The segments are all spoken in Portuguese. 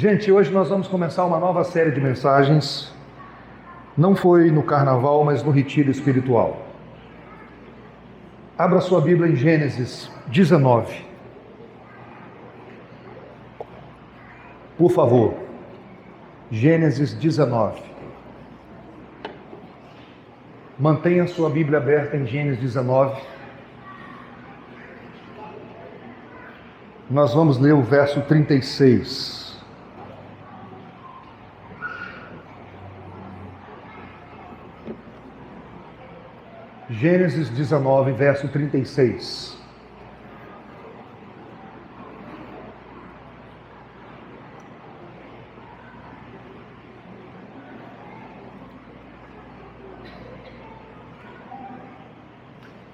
Gente, hoje nós vamos começar uma nova série de mensagens. Não foi no carnaval, mas no retiro espiritual. Abra sua Bíblia em Gênesis 19. Por favor. Gênesis 19. Mantenha sua Bíblia aberta em Gênesis 19. Nós vamos ler o verso 36. Gênesis 19, verso 36.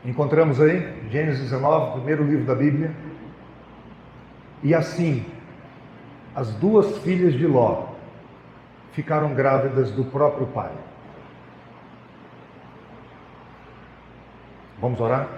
Encontramos aí, Gênesis 19, primeiro livro da Bíblia. E assim, as duas filhas de Ló ficaram grávidas do próprio pai. Vamos orar?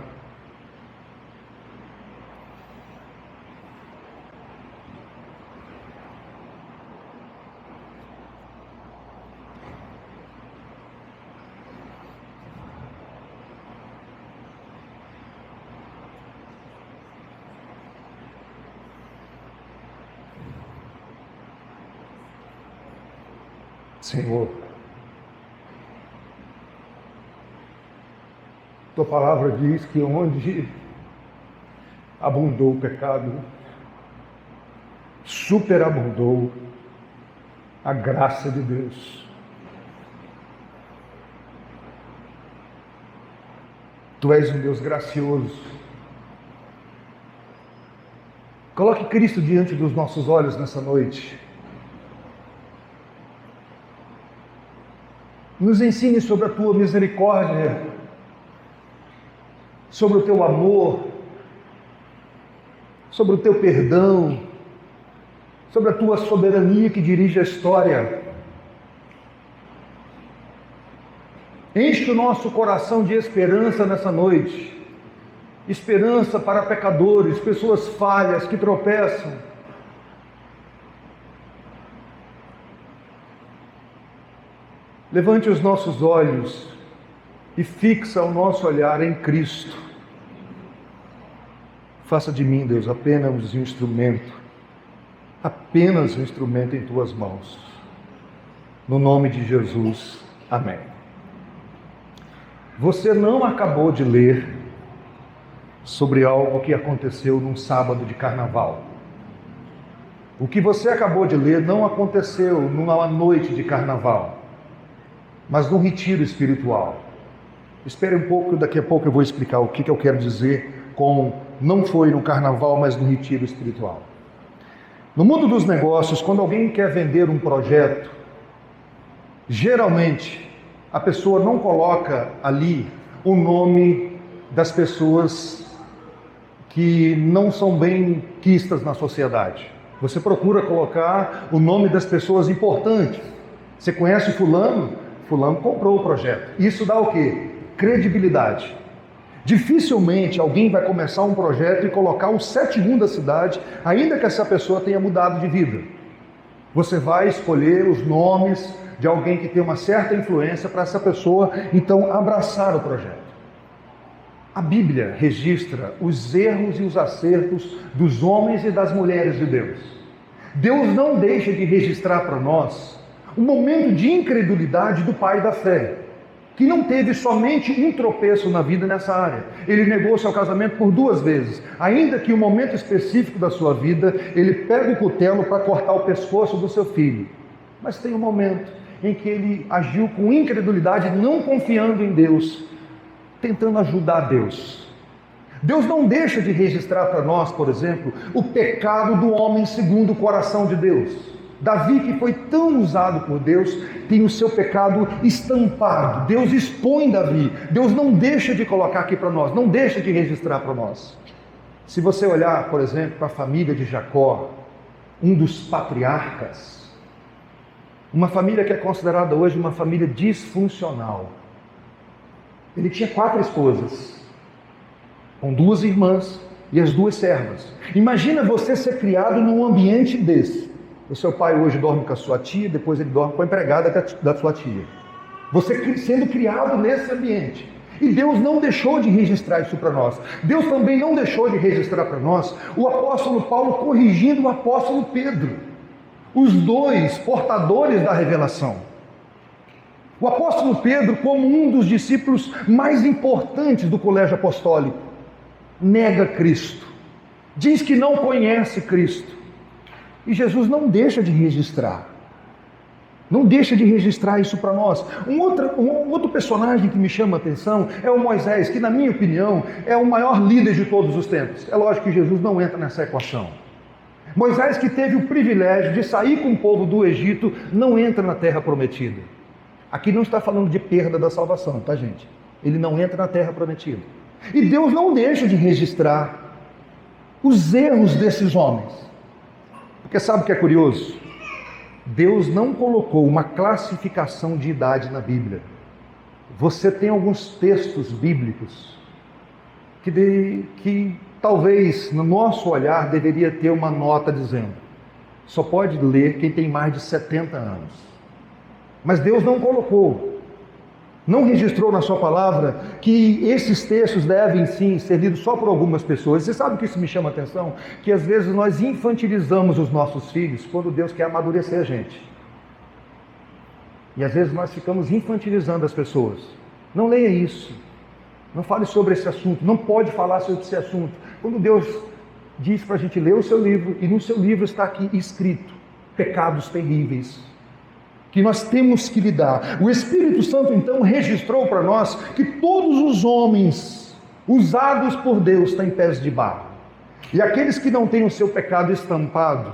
Senhor, Tua palavra diz que onde abundou o pecado, superabundou a graça de Deus. Tu és um Deus gracioso. Coloque Cristo diante dos nossos olhos nessa noite. Nos ensine sobre a Tua misericórdia, sobre o Teu amor, sobre o Teu perdão, sobre a Tua soberania que dirige a história. Enche o nosso coração de esperança nessa noite. Esperança para pecadores, pessoas falhas que tropeçam. Levante os nossos olhos e fixa o nosso olhar em Cristo. Faça de mim, Deus, apenas um instrumento em Tuas mãos. No nome de Jesus, amém. Você não acabou de ler sobre algo que aconteceu num sábado de carnaval. O que você acabou de ler não aconteceu numa noite de carnaval, mas num retiro espiritual. Espere um pouco, daqui a pouco eu vou explicar o que eu quero dizer com não foi no carnaval, mas no retiro espiritual. No mundo dos negócios, quando alguém quer vender um projeto, geralmente a pessoa não coloca ali o nome das pessoas que não são bem quistas na sociedade. Você procura colocar o nome das pessoas importantes. Você conhece fulano? Fulano comprou o projeto. Isso dá o quê? Credibilidade. Dificilmente alguém vai começar um projeto e colocar o 7-1 da cidade, ainda que essa pessoa tenha mudado de vida. Você vai escolher os nomes de alguém que tem uma certa influência para essa pessoa, então, abraçar o projeto. A Bíblia registra os erros e os acertos dos homens e das mulheres de Deus. Deus não deixa de registrar para nós um momento de incredulidade do pai da fé, que não teve somente um tropeço na vida nessa área. Ele negou seu casamento por 2 vezes, ainda que em um momento específico da sua vida, ele pega o cutelo para cortar o pescoço do seu filho. Mas tem um momento em que ele agiu com incredulidade, não confiando em Deus, tentando ajudar Deus. Deus não deixa de registrar para nós, por exemplo, o pecado do homem segundo o coração de Deus. Davi, que foi tão usado por Deus, tem o seu pecado estampado. Deus expõe Davi. Deus não deixa de colocar aqui para nós, não deixa de registrar para nós. Se você olhar, por exemplo, para a família de Jacó, um dos patriarcas, uma família que é considerada hoje uma família disfuncional. Ele tinha 4 esposas, com 2 irmãs e as 2 servas. Imagina você ser criado num ambiente desse. O seu pai hoje dorme com a sua tia, depois ele dorme com a empregada da sua tia. Você sendo criado nesse ambiente. E Deus não deixou de registrar isso para nós. Deus também não deixou de registrar para nós o apóstolo Paulo corrigindo o apóstolo Pedro. Os dois portadores da revelação. O apóstolo Pedro, como um dos discípulos mais importantes do colégio apostólico, nega Cristo. Diz que não conhece Cristo. E Jesus não deixa de registrar. Não deixa de registrar isso para nós. Um outro personagem que me chama a atenção é o Moisés, que na minha opinião é o maior líder de todos os tempos. É lógico que Jesus não entra nessa equação. Moisés, que teve o privilégio de sair com o povo do Egito, não entra na terra prometida. Aqui não está falando de perda da salvação, tá, gente? Ele não entra na terra prometida. E Deus não deixa de registrar os erros desses homens. Porque sabe o que é curioso? Deus não colocou uma classificação de idade na Bíblia. Você tem alguns textos bíblicos que talvez, no nosso olhar, deveria ter uma nota dizendo: só pode ler quem tem mais de 70 anos. Mas Deus não colocou, não registrou na sua palavra que esses textos devem sim ser lidos só por algumas pessoas. Você sabe que isso me chama a atenção? Que às vezes nós infantilizamos os nossos filhos quando Deus quer amadurecer a gente. E às vezes nós ficamos infantilizando as pessoas. Não leia isso, não fale sobre esse assunto, não pode falar sobre esse assunto. Quando Deus diz para a gente ler o seu livro, e no seu livro está aqui escrito pecados terríveis que nós temos que lidar. O Espírito Santo então registrou para nós que todos os homens usados por Deus têm pés de barro. E aqueles que não têm o seu pecado estampado,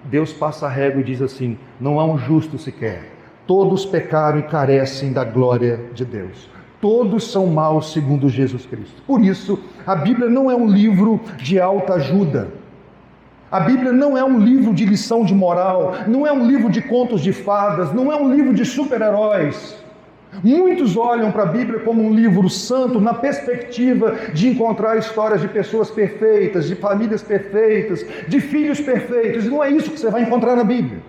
Deus passa a régua e diz assim: não há um justo sequer. Todos pecaram e carecem da glória de Deus. Todos são maus segundo Jesus Cristo. Por isso, a Bíblia não é um livro de autoajuda. A Bíblia não é um livro de lição de moral, não é um livro de contos de fadas, não é um livro de super-heróis. Muitos olham para a Bíblia como um livro santo na perspectiva de encontrar histórias de pessoas perfeitas, de famílias perfeitas, de filhos perfeitos. E não é isso que você vai encontrar na Bíblia.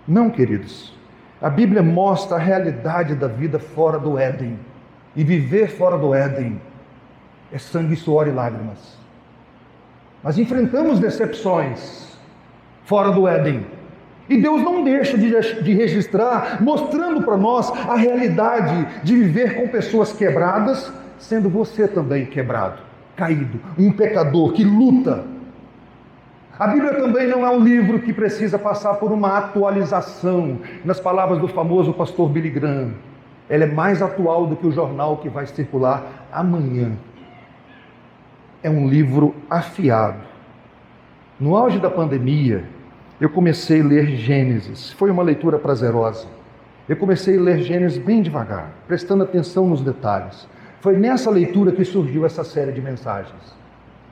Não, queridos. A Bíblia mostra a realidade da vida fora do Éden. E viver fora do Éden é sangue, suor e lágrimas. Nós enfrentamos decepções fora do Éden. E Deus não deixa de registrar, mostrando para nós a realidade de viver com pessoas quebradas, sendo você também quebrado, caído, um pecador que luta. A Bíblia também não é um livro que precisa passar por uma atualização. Nas palavras do famoso pastor Billy Graham, ela é mais atual do que o jornal que vai circular amanhã. É um livro afiado. No auge da pandemia, eu comecei a ler Gênesis. Foi uma leitura prazerosa. Eu comecei a ler Gênesis bem devagar, prestando atenção nos detalhes. Foi nessa leitura que surgiu essa série de mensagens.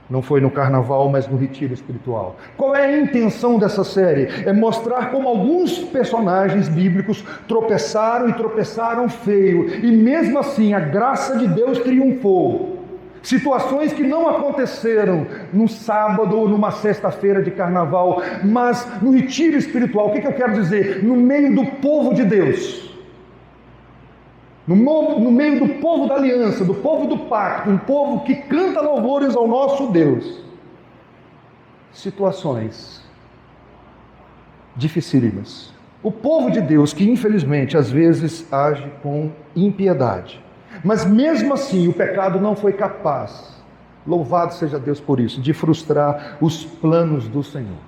Não foi no carnaval, mas no retiro espiritual. Qual é a intenção dessa série? É mostrar como alguns personagens bíblicos tropeçaram e tropeçaram feio. E mesmo assim, a graça de Deus triunfou. Situações que não aconteceram num sábado ou numa sexta-feira de carnaval, mas no retiro espiritual. O que eu quero dizer? No meio do povo de Deus. No meio do povo da aliança, do povo do pacto, um povo que canta louvores ao nosso Deus. Situações dificílimas. O povo de Deus que infelizmente às vezes age com impiedade. Mas mesmo assim o pecado não foi capaz, louvado seja Deus por isso, de frustrar os planos do Senhor.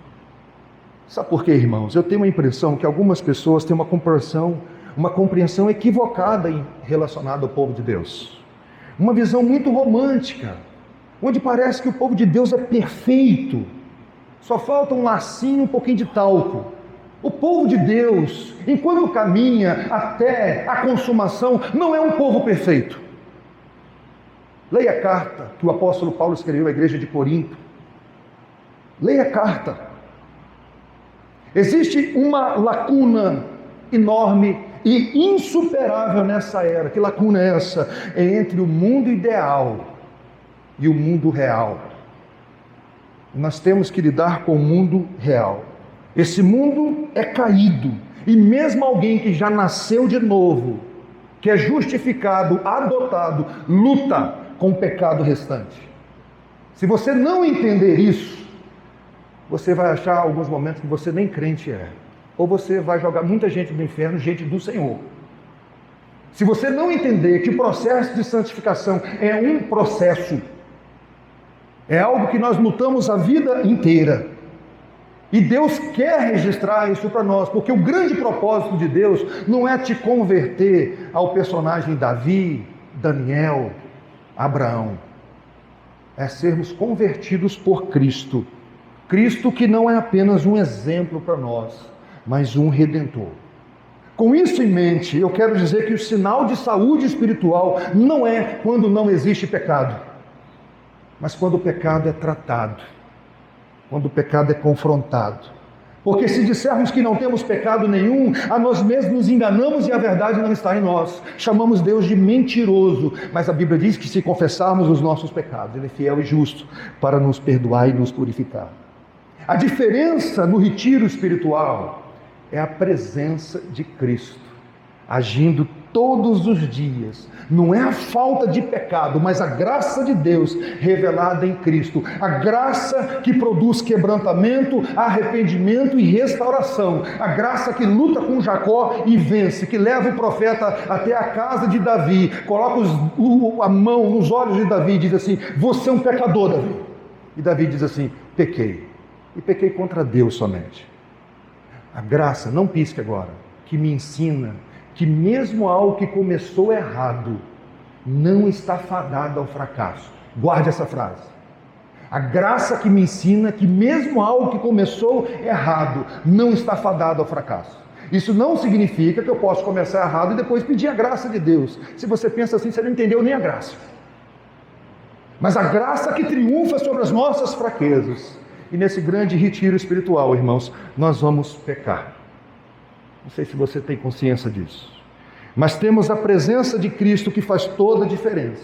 Sabe por quê, irmãos? Eu tenho a impressão que algumas pessoas têm uma compreensão equivocada relacionada ao povo de Deus. Uma visão muito romântica, onde parece que o povo de Deus é perfeito. Só falta um lacinho, um pouquinho de talco. O povo de Deus, enquanto caminha até a consumação, não é um povo perfeito. Leia a carta que o apóstolo Paulo escreveu à igreja de Corinto. Leia a carta. Existe uma lacuna enorme e insuperável nessa era. Que lacuna é essa? É entre o mundo ideal e o mundo real. Nós temos que lidar com o mundo real. Esse mundo é caído, e mesmo alguém que já nasceu de novo, que é justificado, adotado, luta com o pecado restante. Se você não entender isso, você vai achar alguns momentos que você nem crente é. Ou você vai jogar muita gente no inferno, gente do Senhor. Se você não entender que o processo de santificação é um processo, é algo que nós lutamos a vida inteira. E Deus quer registrar isso para nós, porque o grande propósito de Deus não é te converter ao personagem Davi, Daniel, Abraão. É sermos convertidos por Cristo. Cristo que não é apenas um exemplo para nós, mas um redentor. Com isso em mente, eu quero dizer que o sinal de saúde espiritual não é quando não existe pecado, mas quando o pecado é tratado, quando o pecado é confrontado. Porque se dissermos que não temos pecado nenhum, a nós mesmos nos enganamos e a verdade não está em nós. Chamamos Deus de mentiroso, mas a Bíblia diz que se confessarmos os nossos pecados, Ele é fiel e justo para nos perdoar e nos purificar. A diferença no retiro espiritual é a presença de Cristo, agindo todos os dias. Não é a falta de pecado, mas a graça de Deus revelada em Cristo. A graça que produz quebrantamento, arrependimento e restauração. A graça que luta com Jacó e vence, que leva o profeta até a casa de Davi, coloca a mão nos olhos de Davi e diz assim: você é um pecador, Davi. E Davi diz assim: pequei. E pequei contra Deus somente. A graça, não pisque agora, que me ensina que mesmo algo que começou errado não está fadado ao fracasso. Guarde essa frase. A graça que me ensina que mesmo algo que começou errado não está fadado ao fracasso. Isso não significa que eu posso começar errado e depois pedir a graça de Deus. Se você pensa assim, você não entendeu nem a graça. Mas a graça que triunfa sobre as nossas fraquezas. E nesse grande retiro espiritual, irmãos, nós vamos pecar. Não sei se você tem consciência disso. Mas temos a presença de Cristo que faz toda a diferença.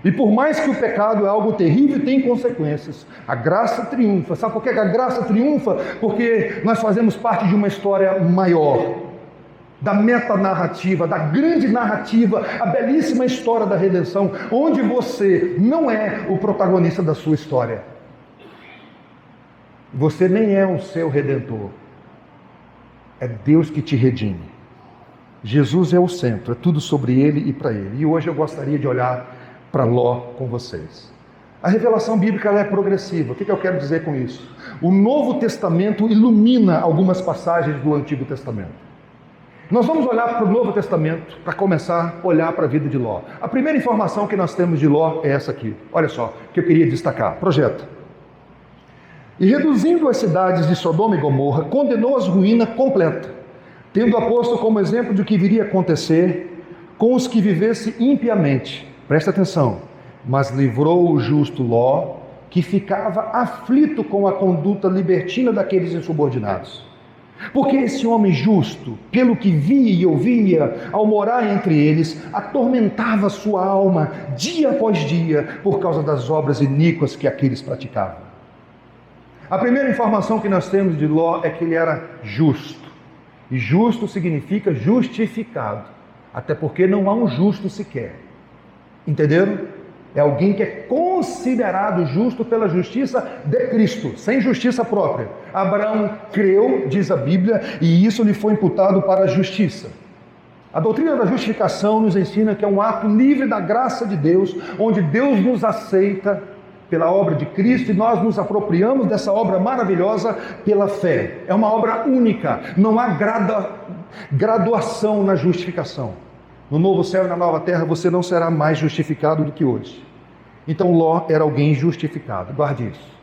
E por mais que o pecado é algo terrível e tem consequências, a graça triunfa. Sabe por que a graça triunfa? Porque nós fazemos parte de uma história maior. Da metanarrativa, da grande narrativa, a belíssima história da redenção, onde você não é o protagonista da sua história. Você nem é o seu redentor. É Deus que te redime. Jesus é o centro, é tudo sobre Ele e para Ele. E hoje eu gostaria de olhar para Ló com vocês. A revelação bíblica ela é progressiva. O que eu quero dizer com isso? O Novo Testamento ilumina algumas passagens do Antigo Testamento. Nós vamos olhar para o Novo Testamento para começar a olhar para a vida de Ló. A primeira informação que nós temos de Ló é essa aqui. Olha só, que eu queria destacar. Projeta. E reduzindo as cidades de Sodoma e Gomorra, condenou-as ruína completa, tendo aposto como exemplo de que viria a acontecer com os que vivessem impiamente. Presta atenção. Mas livrou o justo Ló, que ficava aflito com a conduta libertina daqueles insubordinados. Porque esse homem justo, pelo que via e ouvia, ao morar entre eles, atormentava sua alma dia após dia, por causa das obras iníquas que aqueles praticavam. A primeira informação que nós temos de Ló é que ele era justo. E justo significa justificado. Até porque não há um justo sequer. Entenderam? É alguém que é considerado justo pela justiça de Cristo, sem justiça própria. Abraão creu, diz a Bíblia, e isso lhe foi imputado para a justiça. A doutrina da justificação nos ensina que é um ato livre da graça de Deus, onde Deus nos aceita pela obra de Cristo, e nós nos apropriamos dessa obra maravilhosa pela fé. É uma obra única, não há graduação na justificação. No novo céu e na nova terra você não será mais justificado do que hoje. Então Ló era alguém justificado, guarde isso.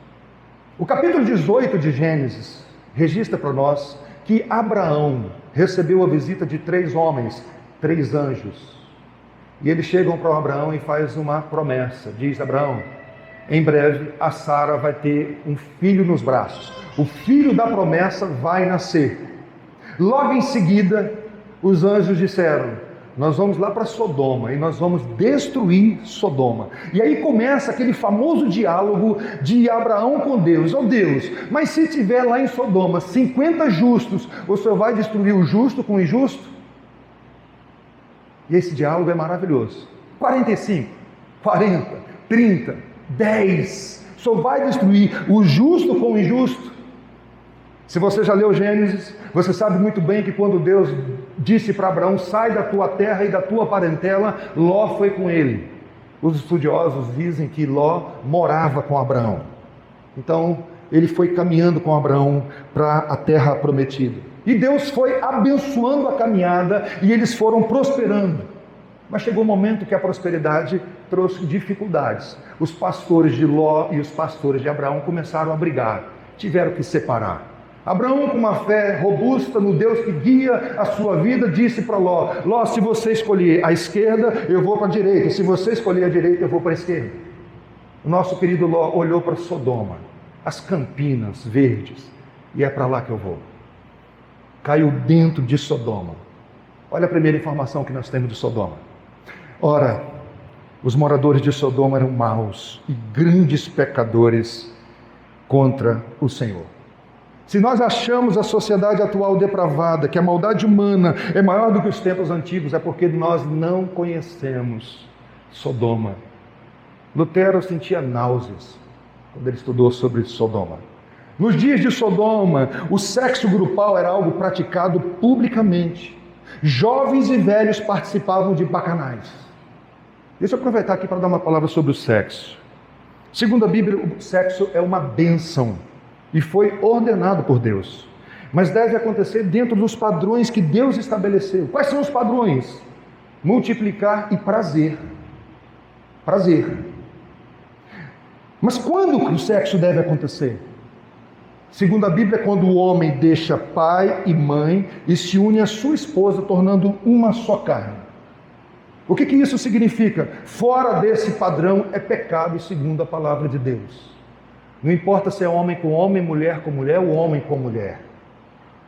O capítulo 18 de Gênesis registra para nós que Abraão recebeu a visita de 3 homens, 3 anjos. E eles chegam para Abraão e faz uma promessa. Diz Abraão: em breve a Sara vai ter um filho nos braços. O filho da promessa vai nascer. Logo em seguida, os anjos disseram: nós vamos lá para Sodoma e nós vamos destruir Sodoma. E aí começa aquele famoso diálogo de Abraão com Deus. Ó Deus, mas se tiver lá em Sodoma 50 justos, o Senhor vai destruir o justo com o injusto? E esse diálogo é maravilhoso. 45, 40, 30, 10. O Senhor vai destruir o justo com o injusto? Se você já leu Gênesis, você sabe muito bem que quando Deus disse para Abraão, sai da tua terra e da tua parentela, Ló foi com ele. Os estudiosos dizem que Ló morava com Abraão. Então, ele foi caminhando com Abraão para a terra prometida. E Deus foi abençoando a caminhada e eles foram prosperando. Mas chegou um momento que a prosperidade trouxe dificuldades. Os pastores de Ló e os pastores de Abraão começaram a brigar. Tiveram que separar. Abraão, com uma fé robusta no Deus que guia a sua vida, disse para Ló: Ló, se você escolher a esquerda, eu vou para a direita. Se você escolher a direita, eu vou para a esquerda. O nosso querido Ló olhou para Sodoma, as campinas verdes, e é para lá que eu vou. Caiu dentro de Sodoma. Olha a primeira informação que nós temos de Sodoma. Ora, os moradores de Sodoma eram maus e grandes pecadores contra o Senhor. Se nós achamos a sociedade atual depravada, que a maldade humana é maior do que os tempos antigos, é porque nós não conhecemos Sodoma. Lutero sentia náuseas quando ele estudou sobre Sodoma. Nos dias de Sodoma, o sexo grupal era algo praticado publicamente. Jovens e velhos participavam de bacanais. Deixa eu aproveitar aqui para dar uma palavra sobre o sexo. Segundo a Bíblia, o sexo é uma bênção e foi ordenado por Deus. Mas deve acontecer dentro dos padrões que Deus estabeleceu. Quais são os padrões? Multiplicar e prazer. Prazer. Mas quando o sexo deve acontecer? Segundo a Bíblia, quando o homem deixa pai e mãe e se une à sua esposa, tornando uma só carne. O que isso significa? Fora desse padrão é pecado, segundo a palavra de Deus. Não importa se é homem com homem, mulher com mulher, ou homem com mulher.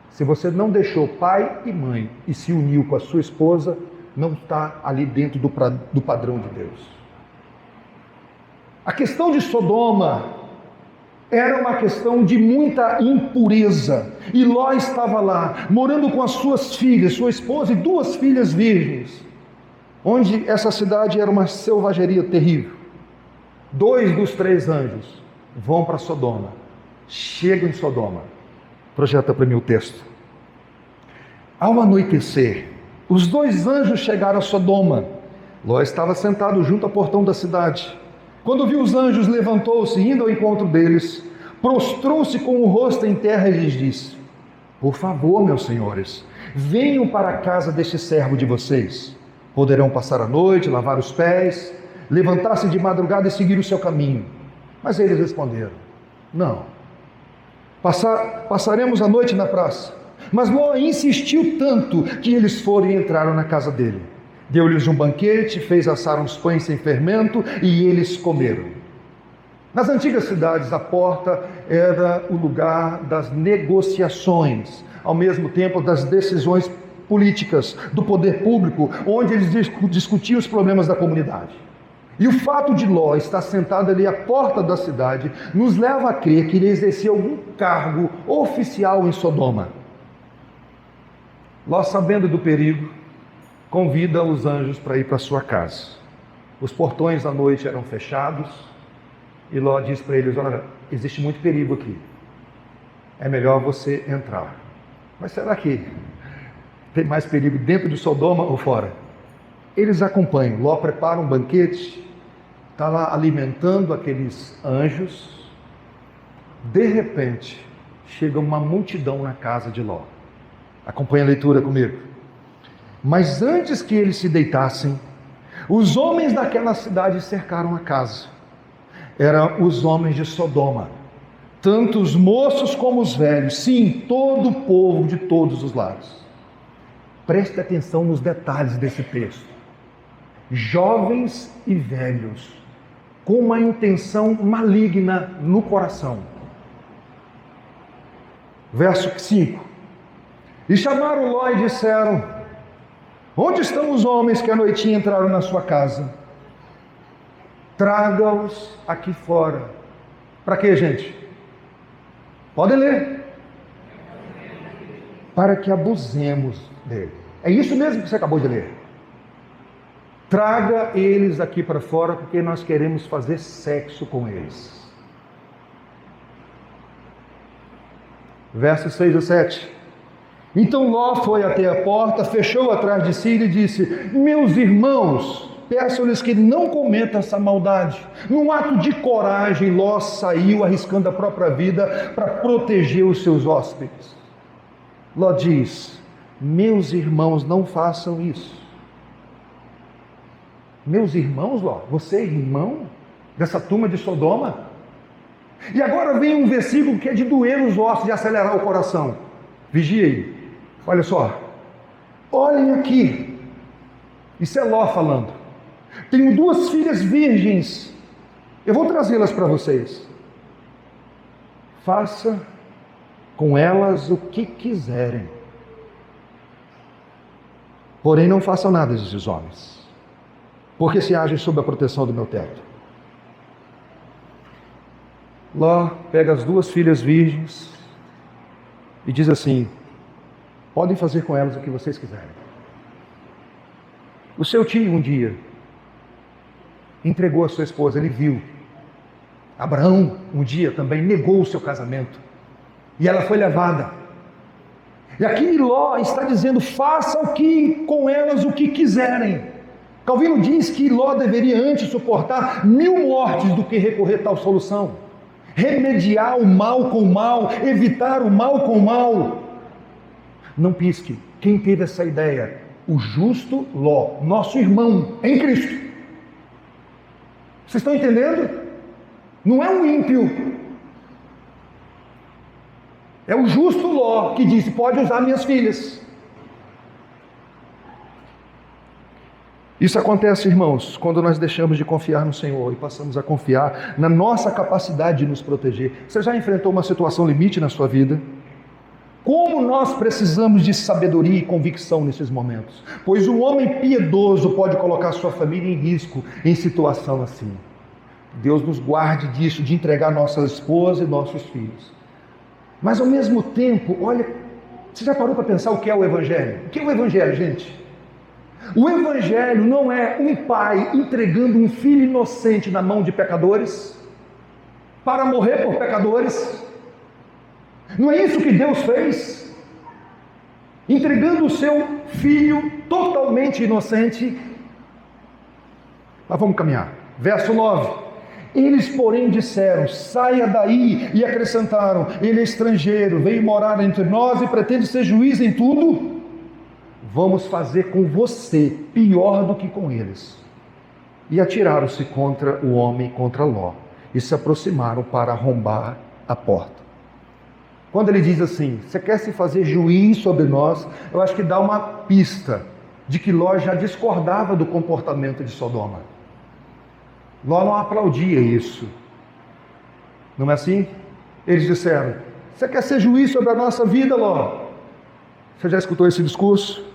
Se você não deixou pai e mãe e se uniu com a sua esposa, não está ali dentro do padrão de Deus. A questão de Sodoma era uma questão de muita impureza. E Ló estava lá, morando com as suas filhas, sua esposa e 2 filhas virgens, onde essa cidade era uma selvageria terrível. 2 dos 3 anjos vão para Sodoma, chegam em Sodoma. Projeta para mim o texto. Ao anoitecer, os 2 anjos chegaram a Sodoma. Ló estava sentado junto ao portão da cidade. Quando viu os anjos, levantou-se, indo ao encontro deles, prostrou-se com o rosto em terra e lhes disse: por favor, meus senhores, venham para a casa deste servo de vocês. Poderão passar a noite, lavar os pés, levantar-se de madrugada e seguir o seu caminho. Mas eles responderam: não, passaremos a noite na praça. Mas Ló insistiu tanto que eles foram e entraram na casa dele. Deu-lhes um banquete, fez assar uns pães sem fermento e eles comeram. Nas antigas cidades, a porta era o lugar das negociações, ao mesmo tempo das decisões políticas, do poder público, onde eles discutiam os problemas da comunidade. E o fato de Ló estar sentado ali à porta da cidade nos leva a crer que ele exercia algum cargo oficial em Sodoma. Ló, sabendo do perigo, convida os anjos para ir para sua casa. Os portões à noite eram fechados e Ló diz para eles: olha, existe muito perigo aqui, é melhor você entrar. Mas será que tem mais perigo dentro de Sodoma ou fora? Eles acompanham. Ló prepara um banquete, está lá alimentando aqueles anjos. De repente, chega uma multidão na casa de Ló. Acompanha a leitura comigo. Mas antes que eles se deitassem, os homens daquela cidade cercaram a casa. Eram os homens de Sodoma, tanto os moços como os velhos, sim, todo o povo de todos os lados. Preste atenção nos detalhes desse texto. Jovens e velhos, com uma intenção maligna no coração. Verso 5. E chamaram Ló e disseram: Onde estão os homens que à noitinha entraram na sua casa? Traga-os aqui fora. Para quê, gente? Podem ler. Para que abusemos dele. É isso mesmo que você acabou de ler. Traga eles aqui para fora, porque nós queremos fazer sexo com eles. Versos 6 a 7. Então Ló foi até a porta, fechou atrás de si e lhe disse: meus irmãos, peço-lhes que não cometam essa maldade. Num ato de coragem, Ló saiu arriscando a própria vida para proteger os seus hóspedes. Ló diz: meus irmãos, não façam isso. Meus irmãos, Ló, você é irmão dessa turma de Sodoma? E agora vem um versículo que é de doer os ossos, de acelerar o coração. Vigie aí. Olha só. Olhem aqui. Isso é Ló falando. Tenho 2 filhas virgens. Eu vou trazê-las para vocês. Faça com elas o que quiserem. Porém, não façam nada desses homens, porque se agem sob a proteção do meu teto. Ló pega as 2 filhas virgens e diz assim: podem fazer com elas o que vocês quiserem. O seu tio um dia entregou a sua esposa, ele viu. Abraão um dia também negou o seu casamento e ela foi levada. E aqui Ló está dizendo: façam com elas o que quiserem. Calvino diz que Ló deveria antes suportar 1000 mortes do que recorrer a tal solução. Remediar o mal com o mal, evitar o mal com o mal. Não pisque. Quem teve essa ideia? O justo Ló, nosso irmão em Cristo. Vocês estão entendendo? Não é um ímpio. É o justo Ló que disse: pode usar minhas filhas. Isso acontece, irmãos, quando nós deixamos de confiar no Senhor e passamos a confiar na nossa capacidade de nos proteger. Você já enfrentou uma situação limite na sua vida? Como nós precisamos de sabedoria e convicção nesses momentos? Pois um homem piedoso pode colocar sua família em risco em situação assim. Deus nos guarde disso, de entregar nossa esposa e nossos filhos. Mas ao mesmo tempo, olha, você já parou para pensar o que é o Evangelho? O que é o Evangelho, gente? O Evangelho não é um pai entregando um filho inocente na mão de pecadores para morrer por pecadores. Não é isso que Deus fez? Entregando o seu filho totalmente inocente. Mas vamos caminhar. Verso 9. Eles, porém, disseram: saia daí, e acrescentaram: ele é estrangeiro, veio morar entre nós e pretende ser juiz em tudo. Vamos fazer com você pior do que com eles. E atiraram-se contra o homem, contra Ló, e se aproximaram para arrombar a porta. Quando ele diz assim: você quer se fazer juiz sobre nós? Eu acho que dá uma pista de que Ló já discordava do comportamento de Sodoma. Ló não aplaudia isso. Não é assim? Eles disseram: você quer ser juiz sobre a nossa vida, Ló? Você já escutou esse discurso?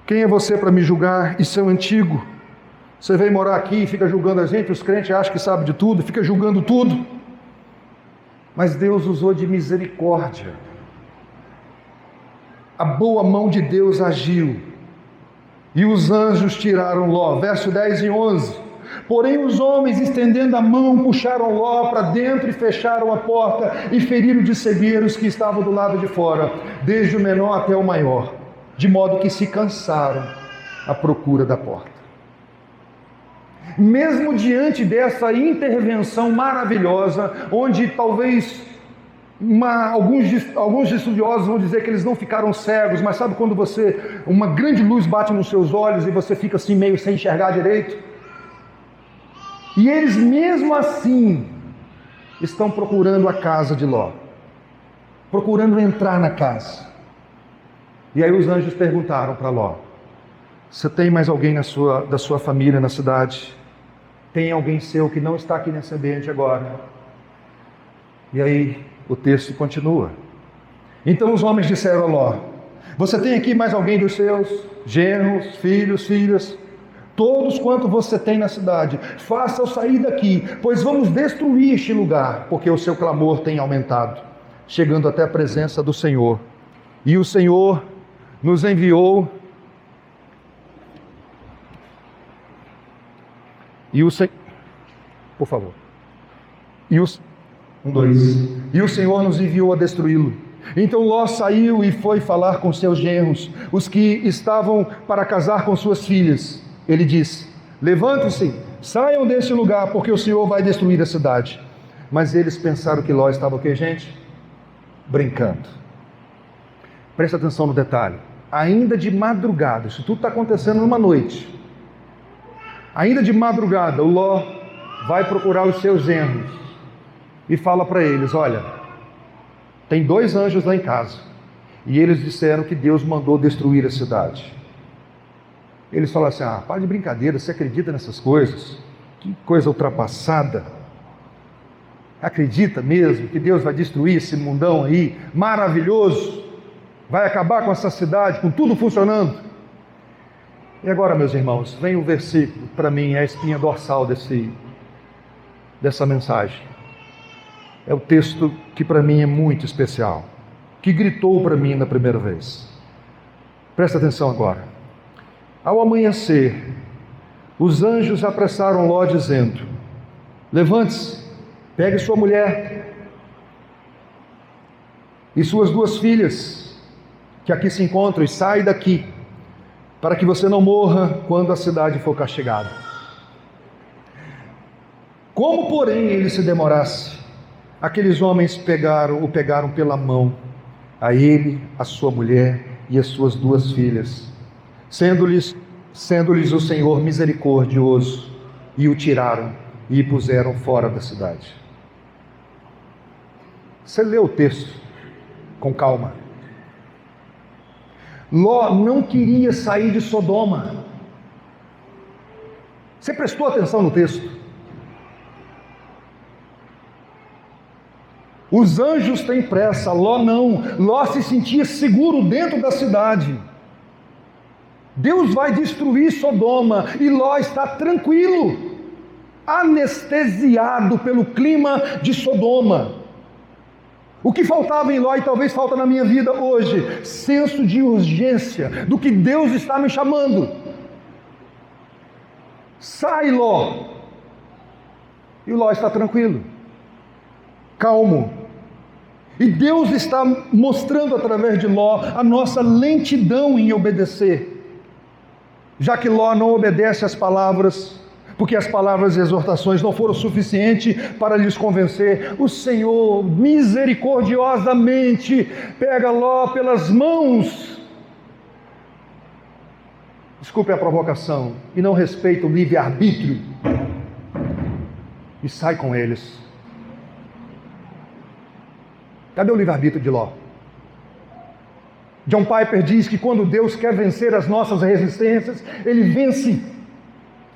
Quem é você para me julgar? Isso é um antigo. Você vem morar aqui e fica julgando a gente, os crentes acham que sabe de tudo, fica julgando tudo. Mas Deus usou de misericórdia. A boa mão de Deus agiu. E os anjos tiraram Ló. Verso 10 e 11. Porém os homens, estendendo a mão, puxaram Ló para dentro e fecharam a porta e feriram de cegueira os que estavam do lado de fora, desde o menor até o maior, de modo que se cansaram à procura da porta. Mesmo diante dessa intervenção maravilhosa, onde talvez alguns estudiosos vão dizer que eles não ficaram cegos, mas sabe quando uma grande luz bate nos seus olhos e você fica assim meio sem enxergar direito? E eles mesmo assim estão procurando a casa de Ló, procurando entrar na casa. E aí os anjos perguntaram para Ló: você tem mais alguém da sua família na cidade? Tem alguém seu que não está aqui nesse ambiente agora? E aí o texto continua. Então os homens disseram a Ló: Você tem aqui mais alguém dos seus genros, filhos, filhas? Todos quanto você tem na cidade, faça-o sair daqui, pois vamos destruir este lugar, porque o seu clamor tem aumentado, chegando até a presença do Senhor. E o Senhor nos enviou, por favor, e o Senhor nos enviou a destruí-lo. Então Ló saiu e foi falar com seus genros, os que estavam para casar com suas filhas. Ele disse: levantem-se, saiam deste lugar, porque o Senhor vai destruir a cidade. Mas eles pensaram que Ló estava o quê, gente? Brincando. Presta atenção no detalhe. Ainda de madrugada, isso tudo está acontecendo numa noite. Ainda de madrugada, o Ló vai procurar os seus genros e fala para eles: olha, tem 2 anjos lá em casa, e eles disseram que Deus mandou destruir a cidade. Eles falam assim: para de brincadeira, você acredita nessas coisas? Que coisa ultrapassada. Acredita mesmo que Deus vai destruir esse mundão aí, maravilhoso? Vai acabar com essa cidade, com tudo funcionando? E agora, meus irmãos, vem o versículo, para mim é a espinha dorsal dessa mensagem. É o texto que para mim é muito especial, que gritou para mim na primeira vez. Presta atenção agora. Ao amanhecer, os anjos apressaram Ló, dizendo: levante-se, pegue sua mulher e suas 2 filhas, que aqui se encontram, e sai daqui, para que você não morra quando a cidade for castigada. Como, porém, ele se demorasse, aqueles homens o pegaram pela mão, a ele, a sua mulher e as suas 2 filhas, sendo-lhes o Senhor misericordioso, e o tiraram e o puseram fora da cidade. Você lê o texto com calma. Ló não queria sair de Sodoma. Você prestou atenção no texto? Os anjos têm pressa, Ló não. Ló se sentia seguro dentro da cidade. Deus vai destruir Sodoma e Ló está tranquilo, anestesiado pelo clima de Sodoma. O que faltava em Ló, e talvez falta na minha vida hoje, senso de urgência do que Deus está me chamando. Sai, Ló. E o Ló está tranquilo, calmo. E Deus está mostrando através de Ló a nossa lentidão em obedecer. Já que Ló não obedece às palavras, porque as palavras e exortações não foram suficientes para lhes convencer, o Senhor misericordiosamente pega Ló pelas mãos, desculpe a provocação, e não respeita o livre-arbítrio, e sai com eles. Cadê o livre-arbítrio de Ló? John Piper diz que quando Deus quer vencer as nossas resistências, Ele vence.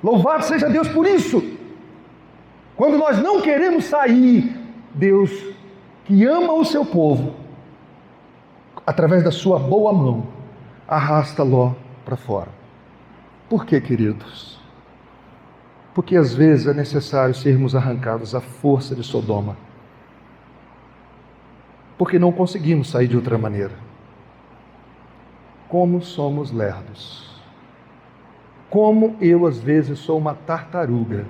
Louvado seja Deus por isso. Quando nós não queremos sair, Deus, que ama o seu povo, através da sua boa mão, arrasta Ló para fora. Por quê, queridos? Porque às vezes é necessário sermos arrancados à força de Sodoma, porque não conseguimos sair de outra maneira. Como somos lerdos. Como eu às vezes sou uma tartaruga.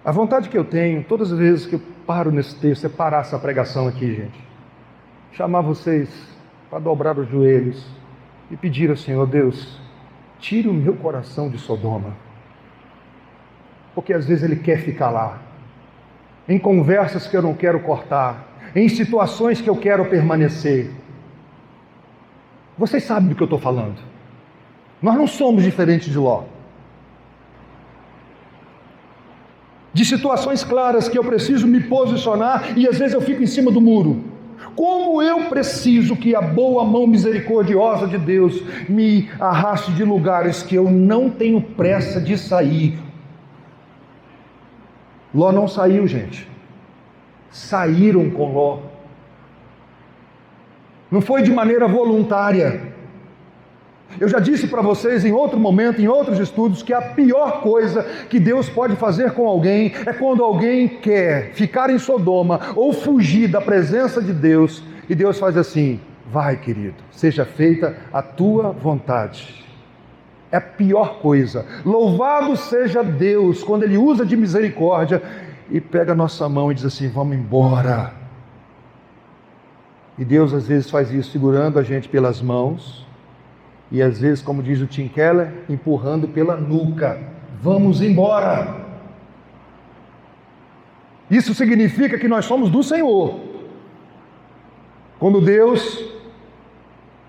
A vontade que eu tenho, todas as vezes que eu paro nesse texto, é parar essa pregação aqui, gente. Chamar vocês para dobrar os joelhos e pedir ao Senhor: Deus, tire o meu coração de Sodoma. Porque às vezes Ele quer ficar lá, em conversas que eu não quero cortar, em situações que eu quero permanecer. Vocês sabem do que eu estou falando. Nós não somos diferentes de Ló. De situações claras que eu preciso me posicionar e às vezes eu fico em cima do muro. Como eu preciso que a boa mão misericordiosa de Deus me arraste de lugares que eu não tenho pressa de sair. Ló não saiu, gente. Saíram com Ló. não foi de maneira voluntária. Eu já disse para vocês em outro momento, em outros estudos, que a pior coisa que Deus pode fazer com alguém é quando alguém quer ficar em Sodoma ou fugir da presença de Deus, e Deus faz assim: vai, querido, seja feita a tua vontade. É a pior coisa. Louvado seja Deus quando Ele usa de misericórdia e pega a nossa mão e diz assim: vamos embora. E Deus às vezes faz isso segurando a gente pelas mãos, e às vezes, como diz o Tim Keller, empurrando pela nuca. Vamos embora. Isso significa que nós somos do Senhor. Quando Deus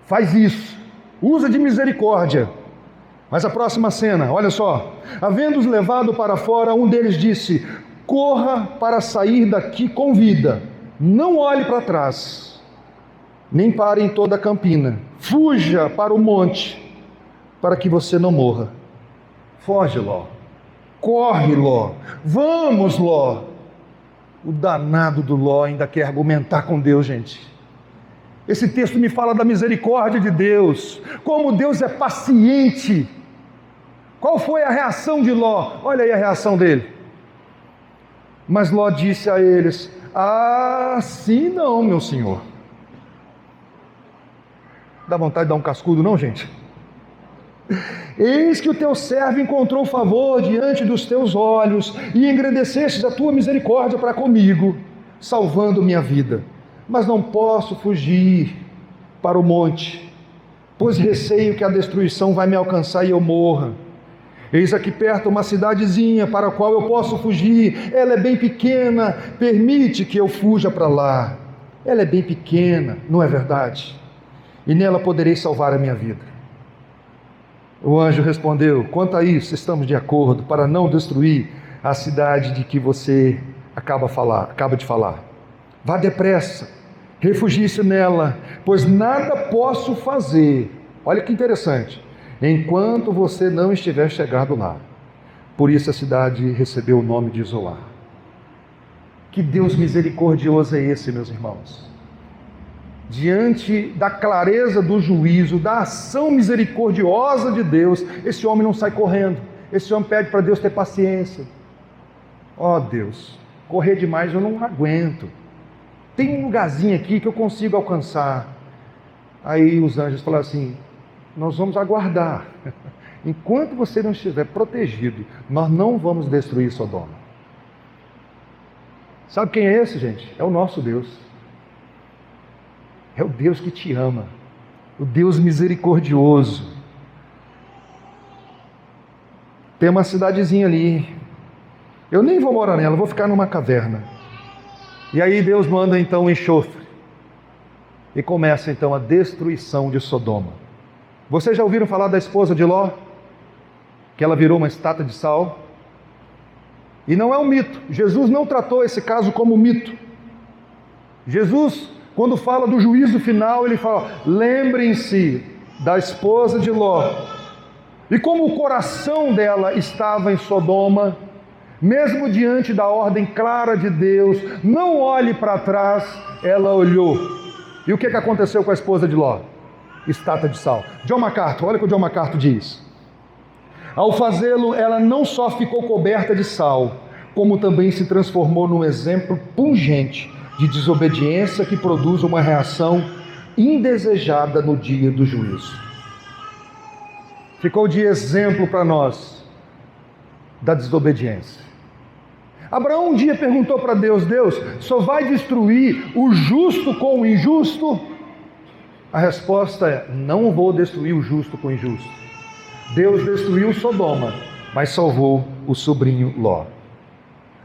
faz isso, usa de misericórdia. Mas a próxima cena, olha só. Havendo-os levado para fora, um deles disse: corra para sair daqui com vida. Não olhe para trás, nem pare em toda a campina. Fuja para o monte, para que você não morra. Foge, Ló. Corre, Ló. Vamos, Ló. O danado do Ló ainda quer argumentar com Deus, gente. Esse texto me fala da misericórdia de Deus, como Deus é paciente. Qual foi a reação de Ló? Olha aí a reação dele. Mas Ló disse a eles: assim não, meu senhor. Dá vontade de dar um cascudo, não, gente? Eis que o teu servo encontrou favor diante dos teus olhos, e engrandecestes a tua misericórdia para comigo, salvando minha vida. Mas não posso fugir para o monte, pois receio que a destruição vai me alcançar e eu morra. Eis aqui perto uma cidadezinha para a qual eu posso fugir. Ela é bem pequena, permite que eu fuja para lá. Ela é bem pequena, não é verdade? E nela poderei salvar a minha vida. O anjo respondeu: quanto a isso, estamos de acordo, para não destruir a cidade de que você acaba de falar. Vá depressa, refugie-se nela, pois nada posso fazer. Olha que interessante. Enquanto você não estiver chegado lá. Por isso a cidade recebeu o nome de Zoar. Que Deus misericordioso é esse, meus irmãos? Diante da clareza do juízo, da ação misericordiosa de Deus, esse homem não sai correndo. Esse homem pede para Deus ter paciência. Ó Deus, correr demais eu não aguento. Tem um lugarzinho aqui que eu consigo alcançar. Aí os anjos falaram assim: nós vamos aguardar. Enquanto você não estiver protegido, nós não vamos destruir Sodoma. Sabe quem é esse, gente? É o nosso Deus. É o Deus que te ama, o Deus misericordioso. Tem uma cidadezinha ali, eu nem vou morar nela, vou ficar numa caverna. E aí Deus manda então um enxofre, e começa então a destruição de Sodoma. Vocês já ouviram falar da esposa de Ló? Que ela virou uma estátua de sal? E não é um mito, Jesus não tratou esse caso como mito. Jesus, quando fala do juízo final, ele fala: lembrem-se da esposa de Ló. E como o coração dela estava em Sodoma, mesmo diante da ordem clara de Deus, não olhe para trás, ela olhou. E o que aconteceu com a esposa de Ló? Estátua de sal. John MacArthur, olha o que o John MacArthur diz. Ao fazê-lo, ela não só ficou coberta de sal, como também se transformou num exemplo pungente de desobediência que produz uma reação indesejada no dia do juízo. Ficou de exemplo para nós da desobediência. Abraão um dia perguntou para Deus: Deus, só vai destruir o justo com o injusto? A resposta é: não vou destruir o justo com o injusto. Deus destruiu Sodoma, mas salvou o sobrinho Ló.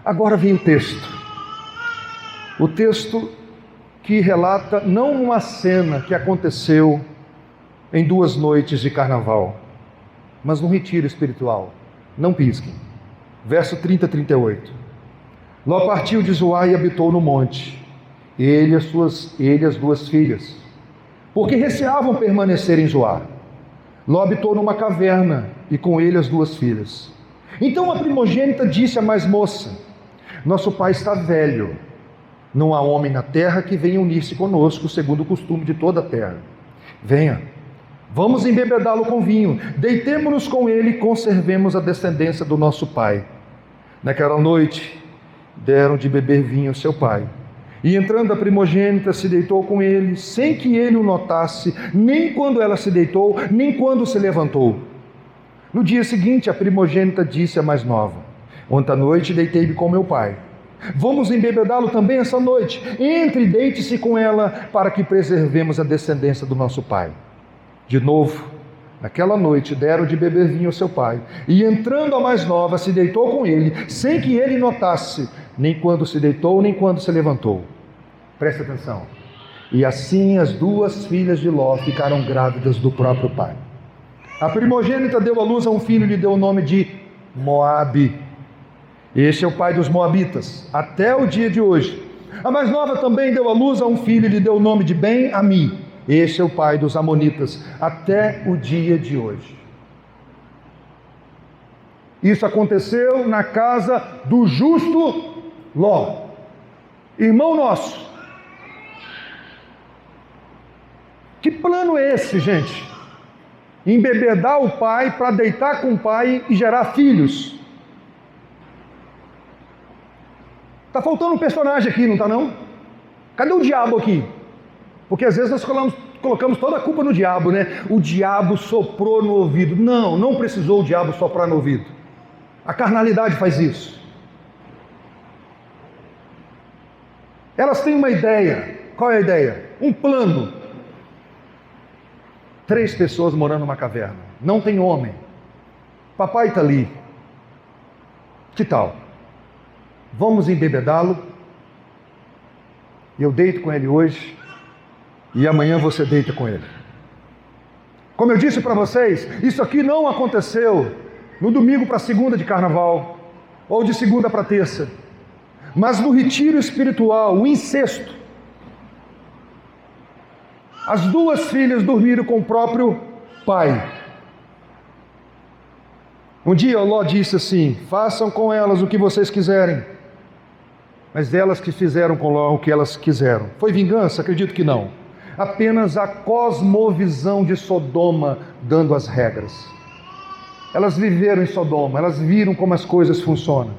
Agora vem o texto. O texto que relata não uma cena que aconteceu em 2 noites de carnaval, mas num retiro espiritual. Não pisquem. Verso 30 a 38. Ló partiu de Zoar e habitou no monte, ele e as 2 filhas, porque receavam permanecer em Zoar. Ló habitou numa caverna, e com ele as 2 filhas. Então a primogênita disse à mais moça: nosso pai está velho, Não há homem na terra que venha unir-se conosco, segundo o costume de toda a terra. Venha, vamos embebedá-lo com vinho, deitemo-nos com ele e conservemos a descendência do nosso pai. Naquela noite, deram de beber vinho ao seu pai. E entrando a primogênita, se deitou com ele, sem que ele o notasse, nem quando ela se deitou, nem quando se levantou. No dia seguinte, a primogênita disse à mais nova: ontem à noite deitei-me com meu pai. Vamos embebedá-lo também essa noite. Entre e deite-se com ela, para que preservemos a descendência do nosso pai. De novo, naquela noite deram de beber vinho ao seu pai. E entrando a mais nova, se deitou com ele, sem que ele notasse, nem quando se deitou, nem quando se levantou. Preste atenção. E assim as duas filhas de Ló ficaram grávidas do próprio pai. A primogênita deu à luz a um filho e lhe deu o nome de Moabe. Este é o pai dos moabitas, até o dia de hoje. A mais nova também deu à luz a um filho e lhe deu o nome de Ben-Ami. Este é o pai dos amonitas, até o dia de hoje. Isso aconteceu na casa do justo Ló, irmão nosso. Que plano é esse, gente? Embebedar o pai para deitar com o pai e gerar filhos. Está faltando um personagem aqui, não está não? Cadê o diabo aqui? Porque às vezes nós colocamos toda a culpa no diabo, né? O diabo soprou no ouvido. Não, não precisou o diabo soprar no ouvido. A carnalidade faz isso. Elas têm uma ideia. Qual é a ideia? Um plano. 3 pessoas morando numa caverna. Não tem homem. Papai está ali. Que tal? Vamos embebedá-lo. Eu deito com ele hoje. E amanhã você deita com ele. Como eu disse para vocês, isso aqui não aconteceu no domingo para segunda de carnaval. Ou de segunda para terça. Mas no retiro espiritual, o incesto. As duas filhas dormiram com o próprio pai. Um dia Ló disse assim: façam com elas o que vocês quiserem. Mas elas que fizeram com Ló o que elas quiseram. Foi vingança? Acredito que não. Apenas a cosmovisão de Sodoma dando as regras. Elas viveram em Sodoma, elas viram como as coisas funcionam.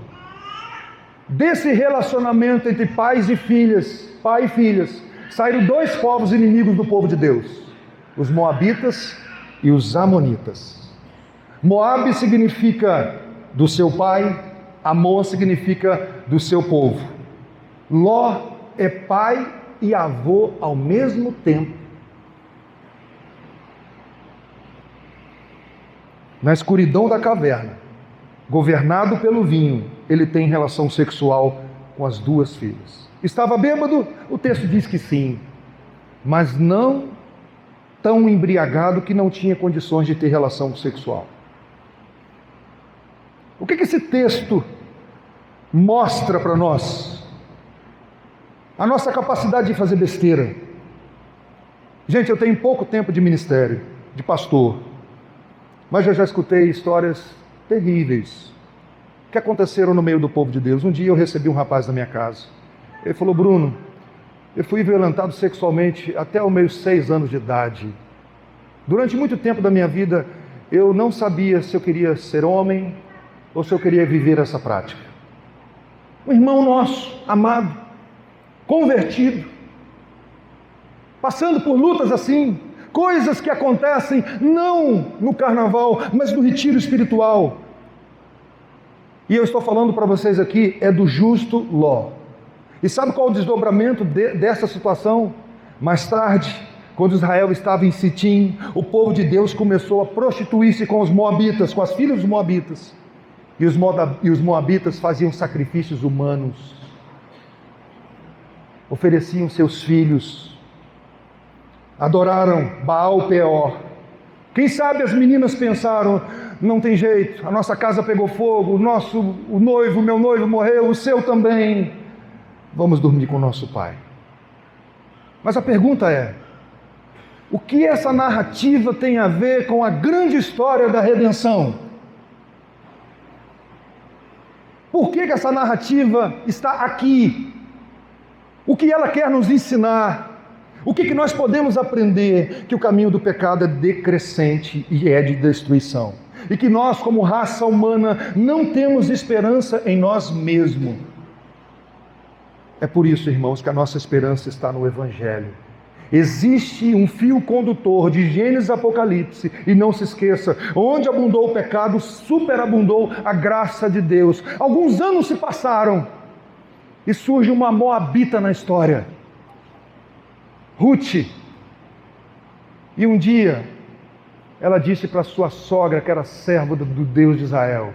Desse relacionamento entre pais e filhas, pai e filhas, saíram 2 povos inimigos do povo de Deus: os moabitas e os amonitas. Moabe significa do seu pai, Amon significa do seu povo. Ló é pai e avô ao mesmo tempo. Na escuridão da caverna, governado pelo vinho, ele tem relação sexual com as 2 filhas. Estava bêbado? O texto diz que sim, mas não tão embriagado que não tinha condições de ter relação sexual. O que esse texto mostra para nós? A nossa capacidade de fazer besteira. Gente, eu tenho pouco tempo de ministério, de pastor, mas eu já escutei histórias terríveis que aconteceram no meio do povo de Deus. Um dia eu recebi um rapaz na minha casa. Ele falou: Bruno, eu fui violentado sexualmente até os meus 6 anos de idade. Durante muito tempo da minha vida, eu não sabia se eu queria ser homem ou se eu queria viver essa prática. Um irmão nosso, amado, convertido, passando por lutas assim, coisas que acontecem não no carnaval, mas no retiro espiritual. E eu estou falando para vocês aqui, é do justo Ló. E sabe qual o desdobramento dessa situação? Mais tarde, quando Israel estava em Sitim, o povo de Deus começou a prostituir-se com os moabitas, com as filhas dos moabitas. E os moabitas faziam sacrifícios humanos. Ofereciam seus filhos. Adoraram Baal Peor. Quem sabe as meninas pensaram: não tem jeito, a nossa casa pegou fogo, meu noivo morreu, o seu também. Vamos dormir com o nosso pai. Mas a pergunta é: o que essa narrativa tem a ver com a grande história da redenção? Por que essa narrativa está aqui? O que ela quer nos ensinar? O que nós podemos aprender? Que o caminho do pecado é decrescente e é de destruição. E que nós, como raça humana, não temos esperança em nós mesmos. É por isso, irmãos, que a nossa esperança está no Evangelho. Existe um fio condutor de Gênesis a Apocalipse, e não se esqueça, onde abundou o pecado, superabundou a graça de Deus. Alguns anos se passaram, e surge uma moabita na história, Ruth. E um dia, ela disse para sua sogra, que era serva do Deus de Israel: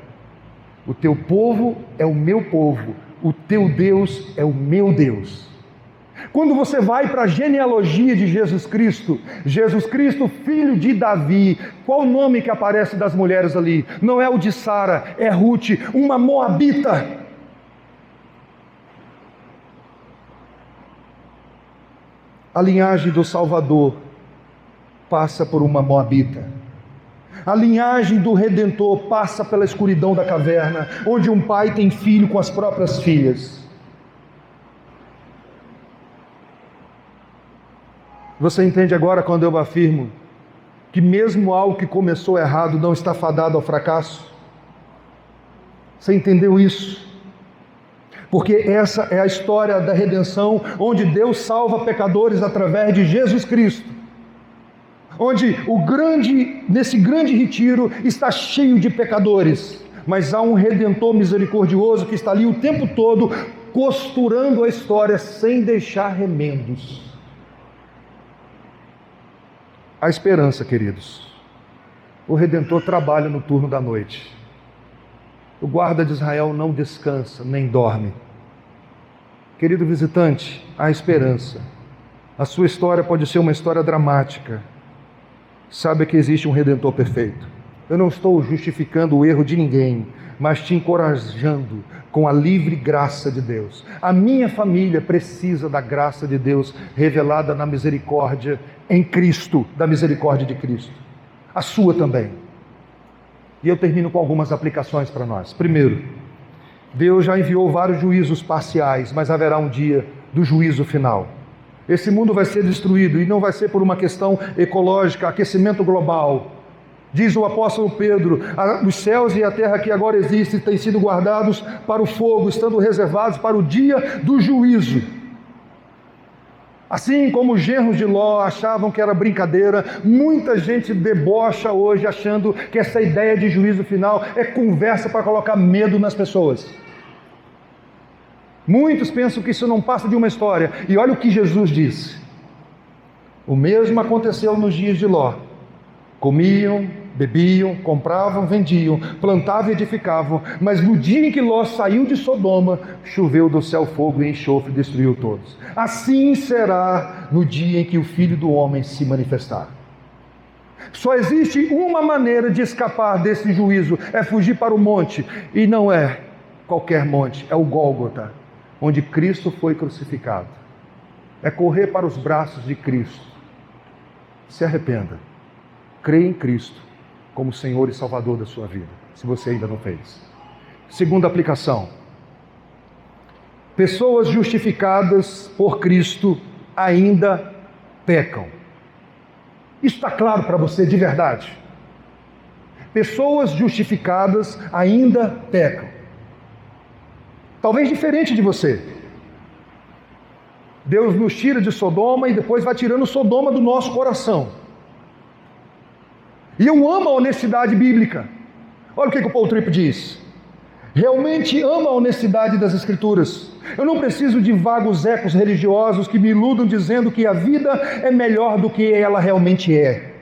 o teu povo é o meu povo, o teu Deus é o meu Deus. Quando você vai para a genealogia de Jesus Cristo, filho de Davi, qual o nome que aparece das mulheres ali? Não é o de Sara, é Ruth, uma moabita. A linhagem do Salvador passa por uma moabita. A linhagem do Redentor passa pela escuridão da caverna, onde um pai tem filho com as próprias filhas. Você entende agora quando eu afirmo que mesmo algo que começou errado não está fadado ao fracasso? Você entendeu isso? Porque essa é a história da redenção, onde Deus salva pecadores através de Jesus Cristo. Onde nesse grande retiro está cheio de pecadores, mas há um Redentor misericordioso que está ali o tempo todo costurando a história sem deixar remendos. A esperança, queridos. O Redentor trabalha no turno da noite. O guarda de Israel não descansa, nem dorme. Querido visitante, há esperança. A sua história pode ser uma história dramática. Saiba que existe um Redentor perfeito. Eu não estou justificando o erro de ninguém, mas te encorajando com a livre graça de Deus. A minha família precisa da graça de Deus revelada na misericórdia em Cristo, da misericórdia de Cristo. A sua também. E eu termino com algumas aplicações para nós. Primeiro, Deus já enviou vários juízos parciais, mas haverá um dia do juízo final. Esse mundo vai ser destruído, e não vai ser por uma questão ecológica, aquecimento global. Diz o apóstolo Pedro: os céus e a terra que agora existem têm sido guardados para o fogo, estando reservados para o dia do juízo. Assim como os genros de Ló achavam que era brincadeira, muita gente debocha hoje achando que essa ideia de juízo final é conversa para colocar medo nas pessoas. Muitos pensam que isso não passa de uma história. E olha o que Jesus disse: o mesmo aconteceu nos dias de Ló. Comiam, bebiam, compravam, vendiam, plantavam e edificavam. Mas no dia em que Ló saiu de Sodoma, choveu do céu fogo e enxofre e destruiu todos. Assim será no dia em que o Filho do Homem se manifestar. Só existe uma maneira de escapar desse juízo: é fugir para o monte. E não é qualquer monte, é o Gólgota, onde Cristo foi crucificado. É correr para os braços de Cristo. Se arrependa. Creia em Cristo como Senhor e Salvador da sua vida, se você ainda não fez. Segunda aplicação: pessoas justificadas por Cristo ainda pecam. Isso está claro para você de verdade? Pessoas justificadas ainda pecam. Talvez diferente de você. Deus nos tira de Sodoma e depois vai tirando Sodoma do nosso coração. E eu amo a honestidade bíblica. Olha o que o Paul Tripp diz: realmente amo a honestidade das Escrituras. Eu não preciso de vagos ecos religiosos que me iludam dizendo que a vida é melhor do que ela realmente é.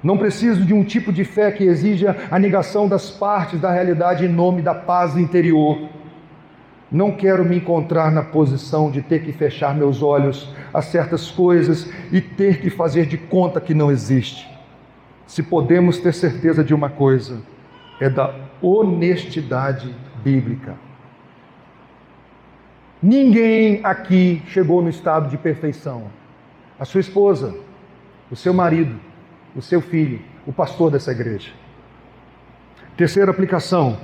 Não preciso de um tipo de fé que exija a negação das partes da realidade em nome da paz interior. Não quero me encontrar na posição de ter que fechar meus olhos a certas coisas e ter que fazer de conta que não existe. Se podemos ter certeza de uma coisa, é da honestidade bíblica. Ninguém aqui chegou no estado de perfeição. A sua esposa, o seu marido, o seu filho, o pastor dessa igreja. Terceira aplicação: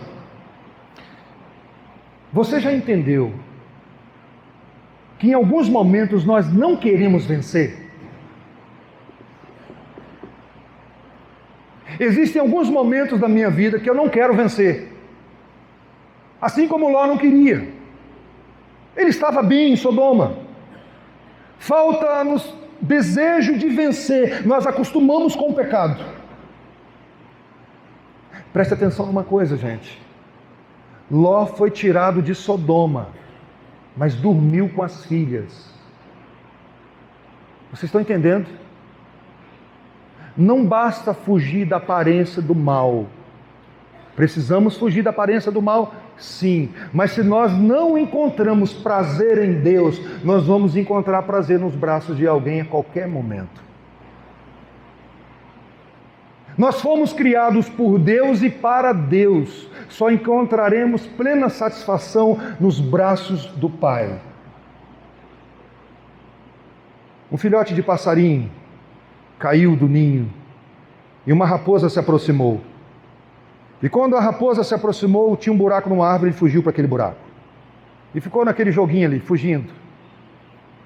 você já entendeu que em alguns momentos nós não queremos vencer? Existem alguns momentos da minha vida que eu não quero vencer. Assim como Ló não queria. Ele estava bem em Sodoma. Falta-nos desejo de vencer. Nós acostumamos com o pecado. Preste atenção numa coisa, gente. Ló foi tirado de Sodoma, mas dormiu com as filhas. Vocês estão entendendo? Não basta fugir da aparência do mal. Precisamos fugir da aparência do mal? Sim. Mas se nós não encontramos prazer em Deus, nós vamos encontrar prazer nos braços de alguém a qualquer momento. Nós fomos criados por Deus e para Deus. Só encontraremos plena satisfação nos braços do Pai. Um filhote de passarinho caiu do ninho e uma raposa se aproximou. E quando a raposa se aproximou, tinha um buraco numa árvore e fugiu para aquele buraco. E ficou naquele joguinho ali, fugindo.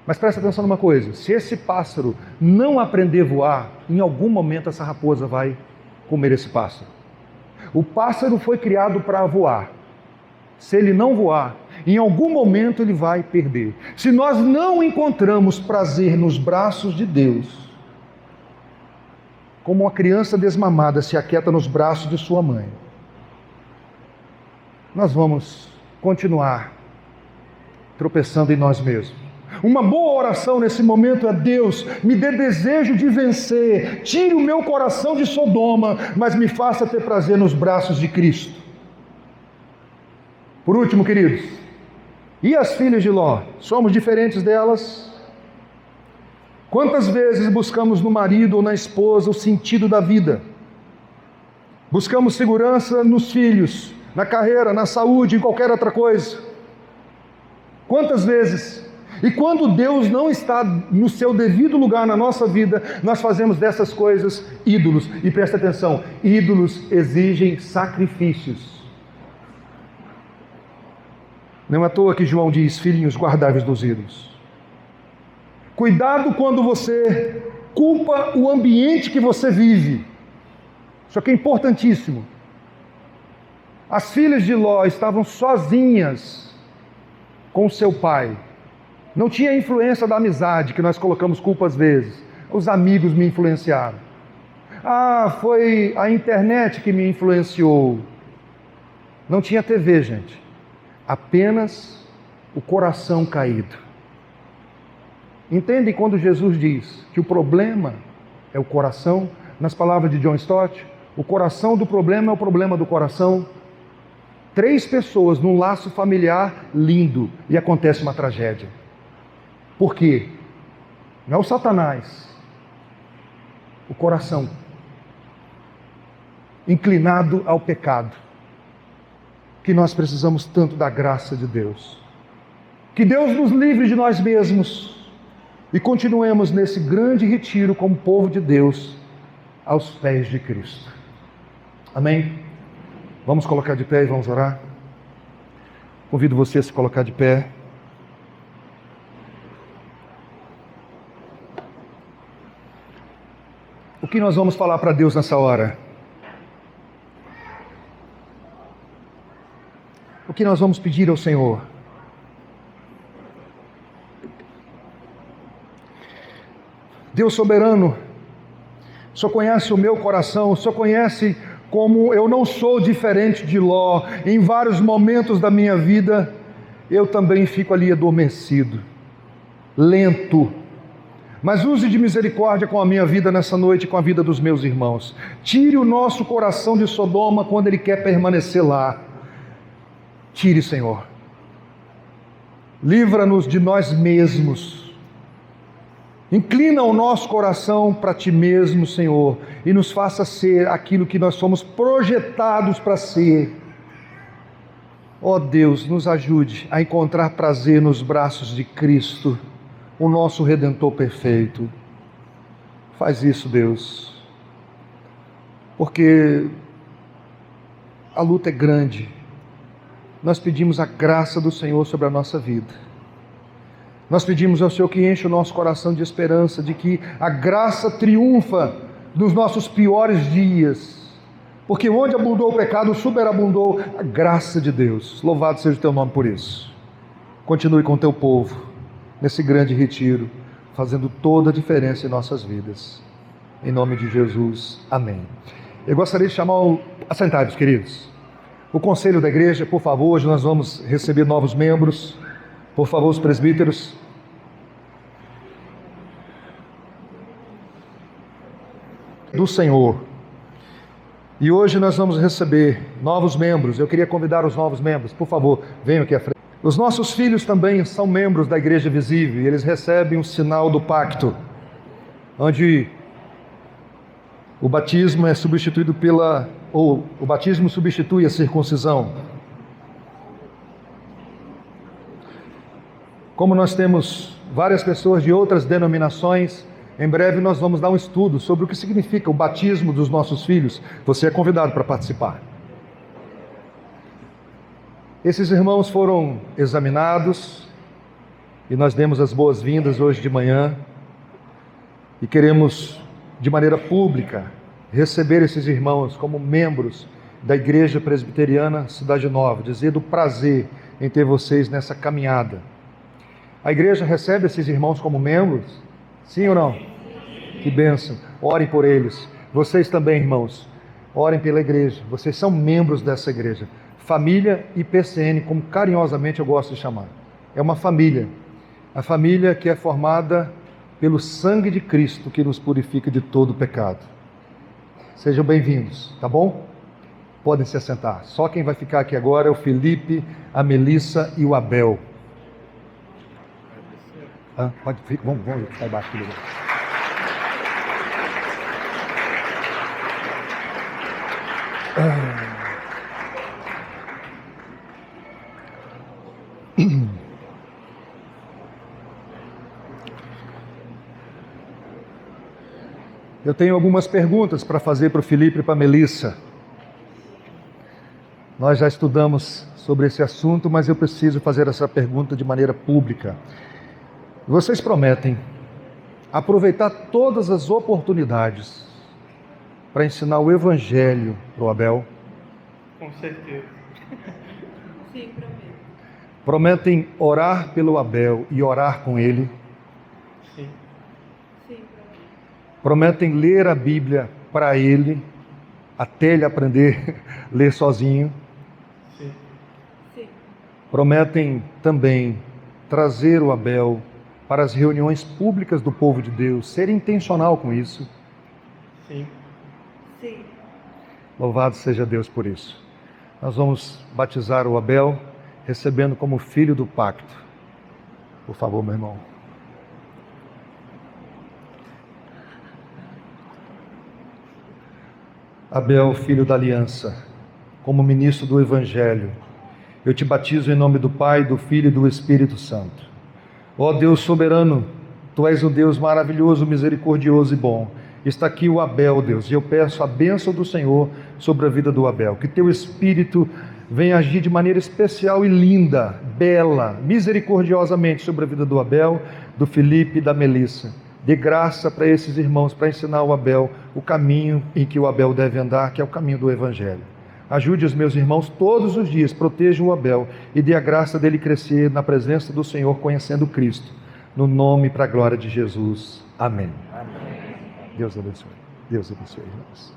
Mas presta atenção numa coisa, se esse pássaro não aprender a voar, em algum momento essa raposa vai comer esse pássaro. O pássaro foi criado para voar. Se ele não voar, em algum momento ele vai perder. Se nós não encontramos prazer nos braços de Deus, como uma criança desmamada se aquieta nos braços de sua mãe, nós vamos continuar tropeçando em nós mesmos. Uma boa oração nesse momento é: Deus, me dê desejo de vencer, tire o meu coração de Sodoma, mas me faça ter prazer nos braços de Cristo. Por último, queridos, e as filhas de Ló? Somos diferentes delas? Quantas vezes buscamos no marido ou na esposa o sentido da vida? Buscamos segurança nos filhos, na carreira, na saúde, em qualquer outra coisa. Quantas vezes? E quando Deus não está no seu devido lugar na nossa vida, nós fazemos dessas coisas ídolos. E presta atenção, ídolos exigem sacrifícios. Não é à toa que João diz: filhinhos, guardai-vos dos ídolos. Cuidado quando você culpa o ambiente que você vive. Isso aqui é importantíssimo. As filhas de Ló estavam sozinhas com seu pai. Não tinha influência da amizade, que nós colocamos culpa às vezes. Os amigos me influenciaram. Foi a internet que me influenciou. Não tinha TV, gente. Apenas o coração caído. Entendem quando Jesus diz que o problema é o coração? Nas palavras de John Stott, o coração do problema é o problema do coração. 3 pessoas num laço familiar lindo e acontece uma tragédia. Por quê? Não é o Satanás, o coração inclinado ao pecado, que nós precisamos tanto da graça de Deus. Que Deus nos livre de nós mesmos e continuemos nesse grande retiro como povo de Deus aos pés de Cristo. Amém? Vamos colocar de pé e vamos orar? Convido você a se colocar de pé. O que nós vamos falar para Deus nessa hora? O que nós vamos pedir ao Senhor? Deus soberano, o Senhor conhece o meu coração, o Senhor conhece como eu não sou diferente de Ló. Em vários momentos da minha vida, eu também fico ali adormecido, lento. Mas use de misericórdia com a minha vida nessa noite e com a vida dos meus irmãos. Tire o nosso coração de Sodoma quando ele quer permanecer lá. Tire, Senhor. Livra-nos de nós mesmos. Inclina o nosso coração para Ti mesmo, Senhor, e nos faça ser aquilo que nós somos projetados para ser. Ó Deus, nos ajude a encontrar prazer nos braços de Cristo, o nosso Redentor perfeito. Faz isso, Deus, porque a luta é grande. Nós pedimos a graça do Senhor sobre a nossa vida. Nós pedimos ao Senhor que enche o nosso coração de esperança, de que a graça triunfa nos nossos piores dias, porque onde abundou o pecado, superabundou a graça de Deus. Louvado seja o teu nome por isso. Continue com o teu povo, nesse grande retiro, fazendo toda a diferença em nossas vidas. Em nome de Jesus, amém. Eu gostaria de chamar assentados, queridos. O conselho da igreja, por favor, hoje nós vamos receber novos membros. Por favor, os presbíteros. Do Senhor. E hoje nós vamos receber novos membros. Eu queria convidar os novos membros, por favor, venham aqui à frente. Os nossos filhos também são membros da Igreja Visível e eles recebem o sinal do pacto, onde o batismo é substituído o batismo substitui a circuncisão. Como nós temos várias pessoas de outras denominações, em breve nós vamos dar um estudo sobre o que significa o batismo dos nossos filhos. Você é convidado para participar. Esses irmãos foram examinados e nós demos as boas-vindas hoje de manhã e queremos, de maneira pública, receber esses irmãos como membros da Igreja Presbiteriana Cidade Nova, dizer do prazer em ter vocês nessa caminhada. A igreja recebe esses irmãos como membros? Sim ou não? Que bênção. Orem por eles. Vocês também, irmãos, orem pela igreja. Vocês são membros dessa igreja. Família IPCN, como carinhosamente eu gosto de chamar. É uma família. A família que é formada pelo sangue de Cristo, que nos purifica de todo pecado. Sejam bem-vindos, tá bom? Podem se assentar. Só quem vai ficar aqui agora é o Felipe, a Melissa e o Abel. Pode ficar, vamos ficar embaixo aqui. Eu tenho algumas perguntas para fazer para o Felipe e para a Melissa. Nós já estudamos sobre esse assunto, mas eu preciso fazer essa pergunta de maneira pública. Vocês prometem aproveitar todas as oportunidades para ensinar o Evangelho para o Abel? Com certeza. Sim, prometo. Prometem orar pelo Abel e orar com ele? Sim. Sim, prometo. Prometem ler a Bíblia para ele, até ele aprender a ler sozinho? Sim. Sim. Prometem também trazer o Abel para as reuniões públicas do povo de Deus, ser intencional com isso? Sim. Sim. Louvado seja Deus por isso. Nós vamos batizar o Abel, recebendo como filho do pacto. Por favor, meu irmão. Abel, filho da aliança, como ministro do Evangelho, eu te batizo em nome do Pai, do Filho e do Espírito Santo. Ó Deus soberano, Tu és um Deus maravilhoso, misericordioso e bom. Está aqui o Abel, Deus, e eu peço a bênção do Senhor sobre a vida do Abel. Que Teu Espírito venha agir de maneira especial e linda, bela, misericordiosamente sobre a vida do Abel, do Felipe e da Melissa. Dê graça para esses irmãos, para ensinar o Abel o caminho em que o Abel deve andar, que é o caminho do Evangelho. Ajude os meus irmãos todos os dias, proteja o Abel e dê a graça dele crescer na presença do Senhor, conhecendo Cristo. No nome e para a glória de Jesus. Amém. Amém. Deus abençoe. Deus abençoe, irmãos.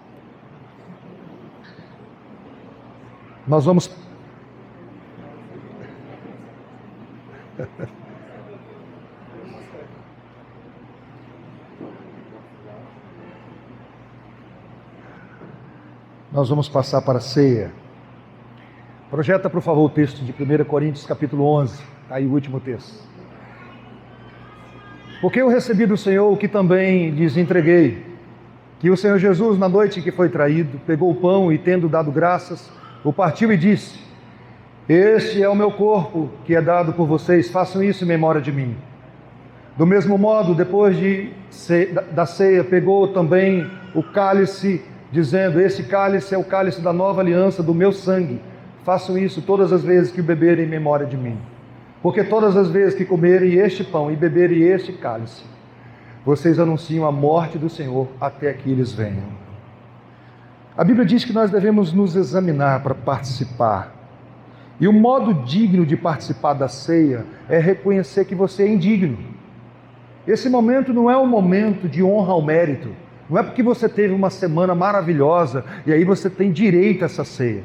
Nós vamos... Nós vamos passar para a ceia. Projeta, por favor, o texto de 1 Coríntios, capítulo 11. Aí o último texto. Porque eu recebi do Senhor o que também lhes entreguei, que o Senhor Jesus, na noite em que foi traído, pegou o pão e, tendo dado graças, o partiu e disse: Este é o meu corpo que é dado por vocês, façam isso em memória de mim. Do mesmo modo, depois da ceia, pegou também o cálice, dizendo: Esse cálice é o cálice da nova aliança do meu sangue. Façam isso todas as vezes que o beberem em memória de mim. Porque todas as vezes que comerem este pão e beberem este cálice, vocês anunciam a morte do Senhor até que eles venham. A Bíblia diz que nós devemos nos examinar para participar. E o modo digno de participar da ceia é reconhecer que você é indigno. Esse momento não é um momento de honra ao mérito. Não é porque você teve uma semana maravilhosa e aí você tem direito a essa ceia.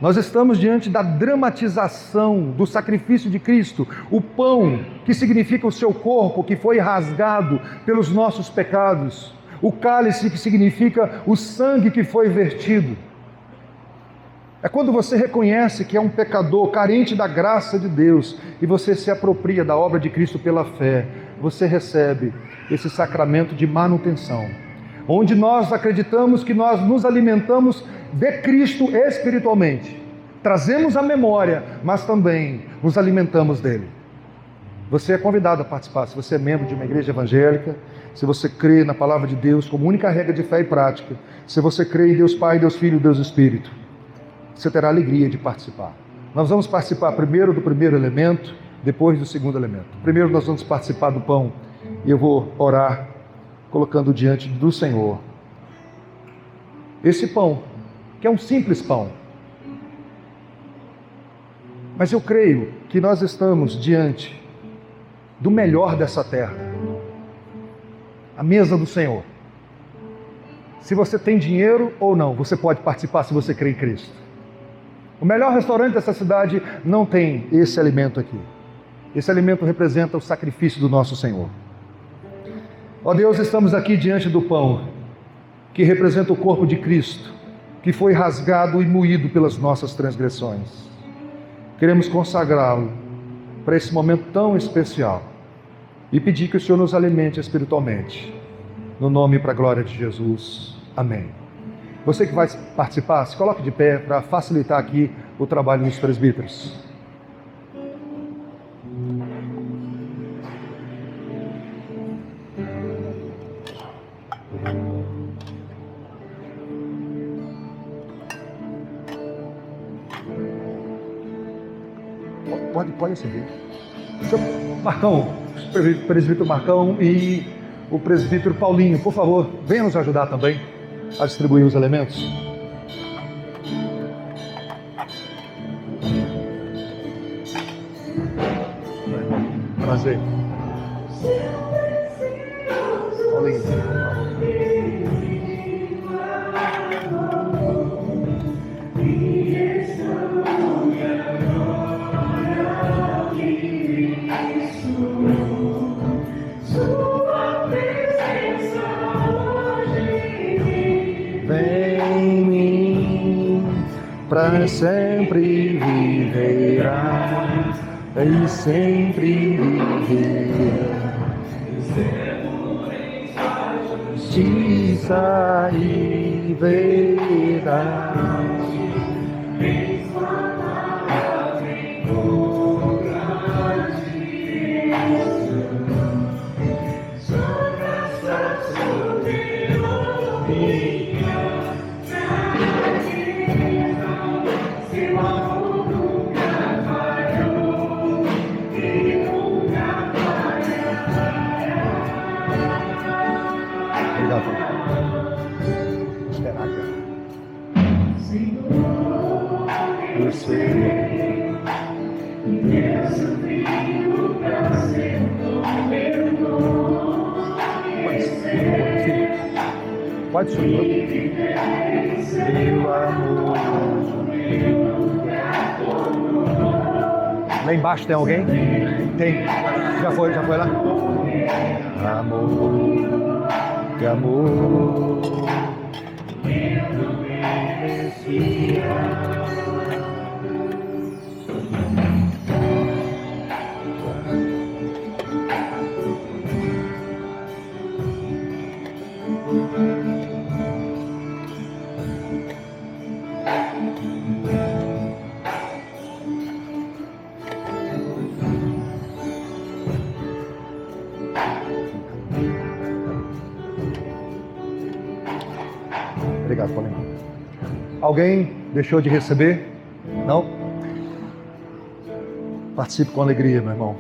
Nós estamos diante da dramatização do sacrifício de Cristo, o pão, que significa o seu corpo, que foi rasgado pelos nossos pecados, o cálice, que significa o sangue que foi vertido. É quando você reconhece que é um pecador, carente da graça de Deus, e você se apropria da obra de Cristo pela fé, você recebe esse sacramento de manutenção, onde nós acreditamos que nós nos alimentamos de Cristo espiritualmente, trazemos a memória, mas também nos alimentamos dele. Você é convidado a participar, se você é membro de uma igreja evangélica, se você crê na palavra de Deus como única regra de fé e prática, se você crê em Deus Pai, Deus Filho e Deus Espírito, você terá alegria de participar. Nós vamos participar primeiro do primeiro elemento, depois do segundo elemento. Primeiro nós vamos participar do pão, e eu vou orar colocando diante do Senhor esse pão, que é um simples pão. Mas eu creio que nós estamos diante do melhor dessa terra, a mesa do Senhor. Se você tem dinheiro ou não, você pode participar se você crê em Cristo. O melhor restaurante dessa cidade não tem esse alimento aqui. Esse alimento representa o sacrifício do nosso Senhor. Ó Deus, estamos aqui diante do pão, que representa o corpo de Cristo, que foi rasgado e moído pelas nossas transgressões. Queremos consagrá-lo para esse momento tão especial e pedir que o Senhor nos alimente espiritualmente. No nome e para a glória de Jesus. Amém. Você que vai participar, se coloque de pé para facilitar aqui o trabalho dos presbíteros. Pode seguir. Marcão, o presbítero Marcão e o presbítero Paulinho, por favor, venham nos ajudar também a distribuir os elementos. Prazer. Paulinho, por favor. Para sempre viverá e sempre viverá. Justiça e verdade. Pode subir. Meu amor. Lá embaixo tem alguém? Tem. Já foi lá? Amor, que amor. Eu não merecia. Obrigado, Paulinho. Alguém deixou de receber? Não? Participe com alegria, meu irmão.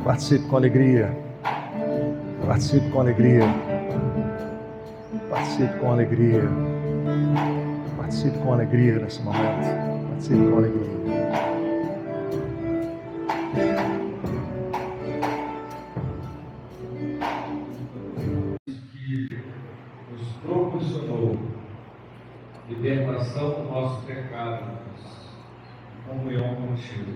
Participe com alegria. Participe com alegria. Participe com alegria. Participe com alegria nesse momento. Participe com alegria. Que nos proporcionou libertação do nosso pecado, comunhão contigo.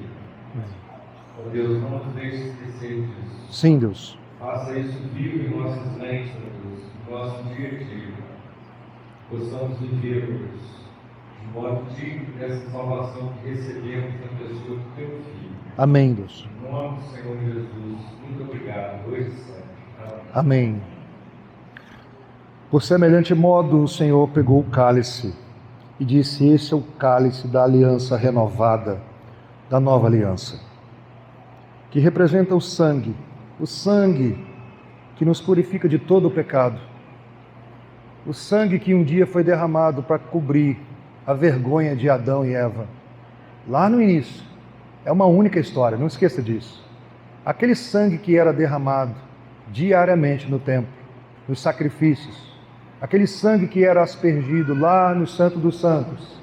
Ó Deus, não nos deixe esquecer disso. Sim, Deus. Faça isso vivo em nossas mentes, ó Deus, no nosso dia a dia. Possamos viver, ó Deus, de modo digno dessa salvação que recebemos na pessoa do Teu Filho. Amém, Deus. Em nome do Senhor Jesus, muito obrigado. Hoje e sempre. Amém. Por semelhante modo, o Senhor pegou o cálice e disse: esse é o cálice da aliança renovada, da nova aliança, que representa o sangue que nos purifica de todo o pecado, o sangue que um dia foi derramado para cobrir a vergonha de Adão e Eva, lá no início. É uma única história, não esqueça disso. Aquele sangue que era derramado diariamente no templo, nos sacrifícios, aquele sangue que era aspergido lá no Santo dos Santos.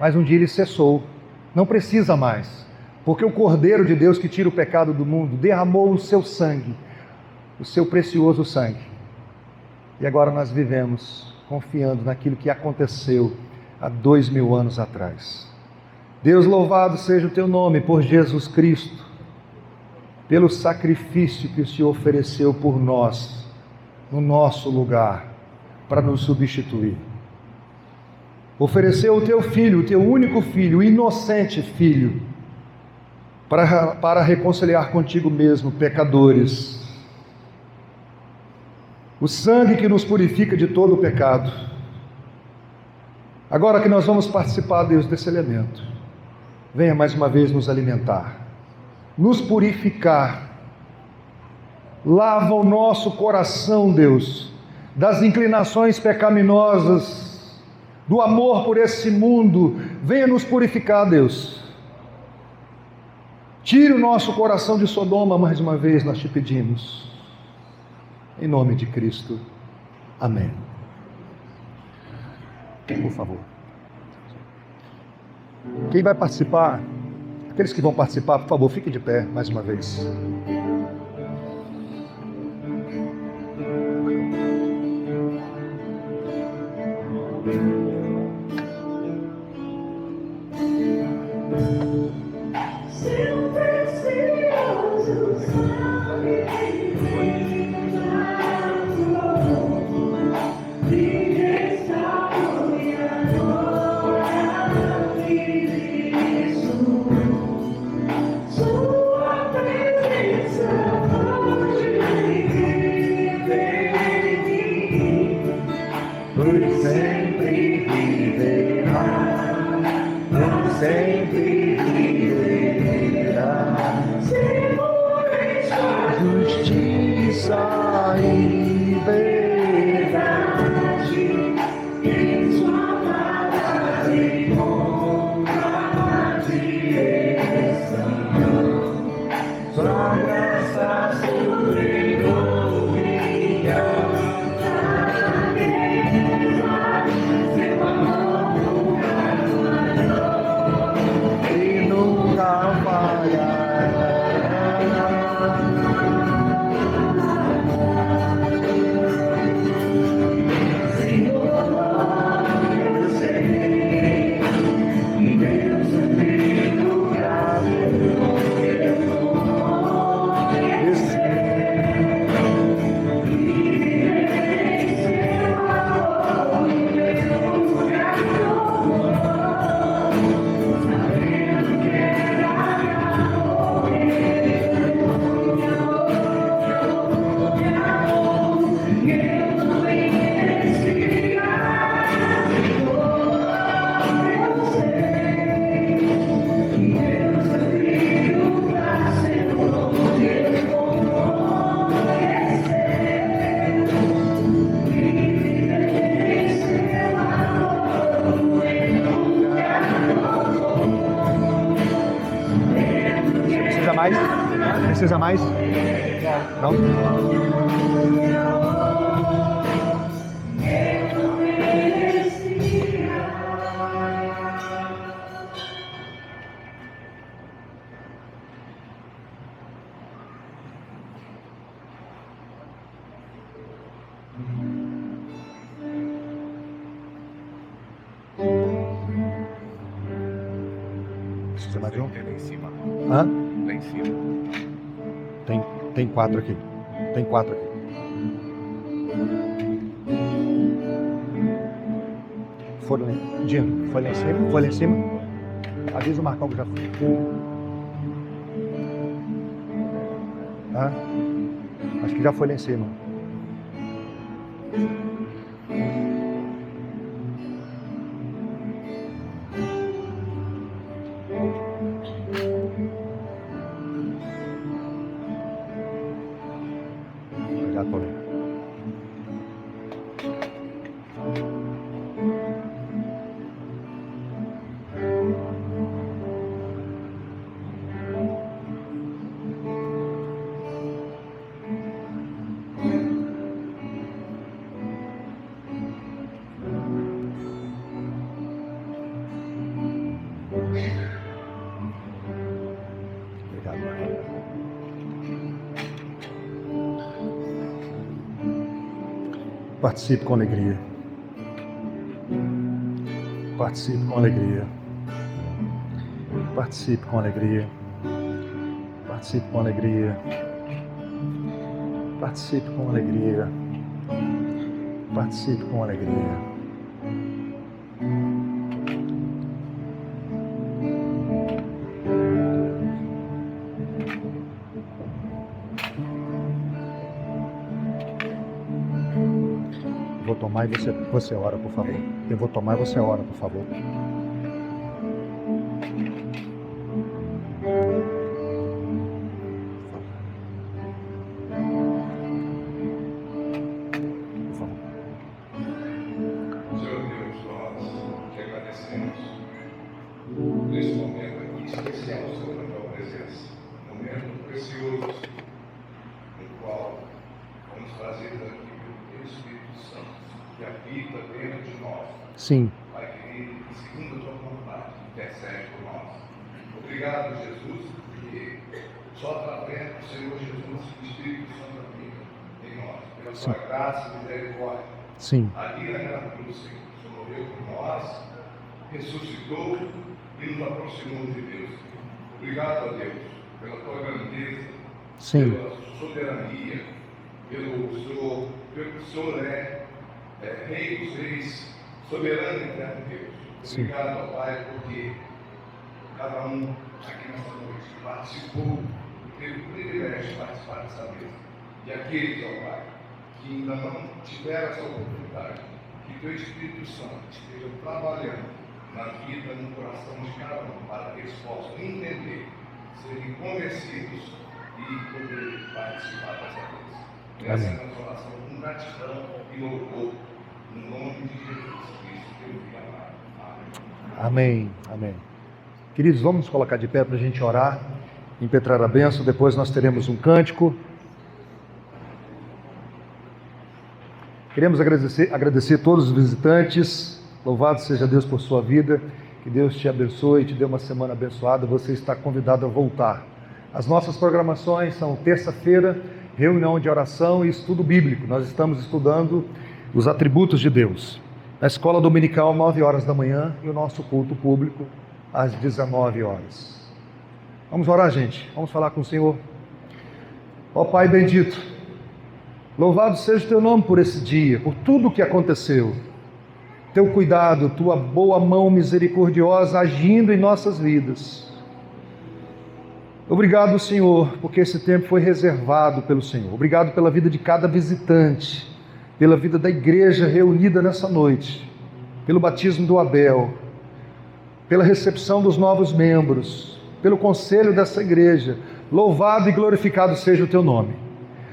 Mas um dia ele cessou, não precisa mais, porque o Cordeiro de Deus que tira o pecado do mundo derramou o seu sangue, o seu precioso sangue. E agora nós vivemos confiando naquilo que aconteceu há 2000 anos atrás. Deus, louvado seja o teu nome por Jesus Cristo, pelo sacrifício que o Senhor ofereceu por nós, no nosso lugar, para nos substituir. Ofereceu o teu filho, o teu único filho, o inocente filho, para reconciliar contigo mesmo pecadores. O sangue que nos purifica de todo o pecado. Agora que nós vamos participar, Deus, desse elemento, venha mais uma vez nos alimentar, nos purificar. Lava o nosso coração, Deus, das inclinações pecaminosas, do amor por esse mundo. Venha nos purificar, Deus. Tire o nosso coração de Sodoma, mais uma vez nós te pedimos. Em nome de Cristo. Amém. Por favor. Quem vai participar, aqueles que vão participar, por favor, fiquem de pé mais uma vez. Precisa mais? Não? Precisa mais um? Tem lá em cima. Hã? Lá em cima. Tem 4 aqui. Tem 4 aqui. Dinho, foi lá em cima? Foi lá em cima? Avisa o Marcão que já foi. Hã? Acho que já foi lá em cima. Obrigado, Paulinho. Obrigado, Marcão. Participe com alegria. Participe com alegria. Participe com alegria. Participe com alegria. Participe com alegria. Participe com alegria. Vou tomar e você ora, por favor. Eu vou tomar e você ora, por favor. Por favor. Senhor Deus, nós te agradecemos por esse momento aqui especial, Senhor, na tua presença. Um momento precioso, no qual vamos trazer aqui o Espírito Santo, que habita dentro de nós. Sim. Pai querido, segundo a tua vontade, intercede por nós. Obrigado, Jesus, porque só através do Senhor Jesus o Espírito Santo habita em nós. Pela Sim. tua graça e misericórdia. Sim. Ali naquela cruz, Senhor, o Senhor morreu por nós, ressuscitou e nos aproximou de Deus. Obrigado a Deus pela tua grandeza, Sim. pela soberania, pelo que o Senhor é Rei dos Reis, soberano e eterno Deus. Sim. Obrigado, ó Pai, porque cada um aqui nessa noite participou, teve o privilégio de participar dessa mesa. E aqueles, ó Pai, que ainda não tiveram essa oportunidade, que teu Espírito Santo esteja trabalhando na vida, no coração de cada um, para que eles possam entender, serem convencidos e poderem participar dessa vez. Essa é a nossa oração com gratidão e louvor, no nome de Jesus Cristo, teu Filho amado. Amém. Amém. Amém. Queridos, vamos nos colocar de pé para a gente orar, impetrar a bênção. Depois nós teremos um cântico. Queremos agradecer a todos os visitantes. Louvado seja Deus por sua vida. Que Deus te abençoe e te dê uma semana abençoada. Você está convidado a voltar. As nossas programações são terça-feira, reunião de oração e estudo bíblico. Nós estamos estudando os atributos de Deus. Na escola dominical, 9 horas da manhã, e o nosso culto público às 19 horas. Vamos orar, gente. Vamos falar com o Senhor. Ó Pai bendito, louvado seja o teu nome por esse dia, por tudo o que aconteceu. Teu cuidado, tua boa mão misericordiosa agindo em nossas vidas. Obrigado, Senhor, porque esse tempo foi reservado pelo Senhor. Obrigado pela vida de cada visitante, pela vida da igreja reunida nessa noite, pelo batismo do Abel, pela recepção dos novos membros, pelo conselho dessa igreja. Louvado e glorificado seja o teu nome.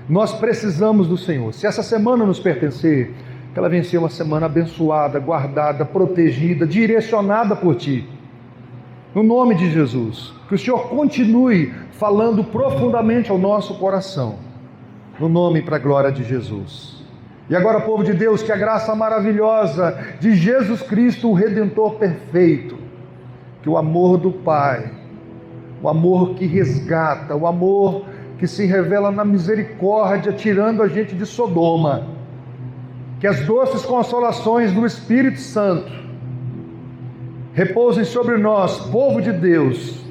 Nós precisamos do Senhor. Se essa semana nos pertencer, que ela venha uma semana abençoada, guardada, protegida, direcionada por Ti. No nome de Jesus, que o Senhor continue falando profundamente ao nosso coração. No nome e para a glória de Jesus. E agora, povo de Deus, que a graça maravilhosa de Jesus Cristo, o Redentor perfeito, que o amor do Pai, o amor que resgata, o amor que se revela na misericórdia, tirando a gente de Sodoma, que as doces consolações do Espírito Santo repousem sobre nós, povo de Deus,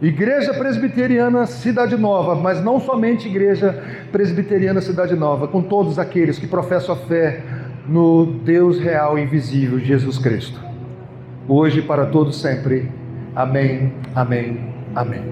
Igreja Presbiteriana Cidade Nova, mas não somente Igreja Presbiteriana Cidade Nova, com todos aqueles que professam a fé no Deus real e invisível, Jesus Cristo. Hoje e para todos sempre. Amém, amém, amém.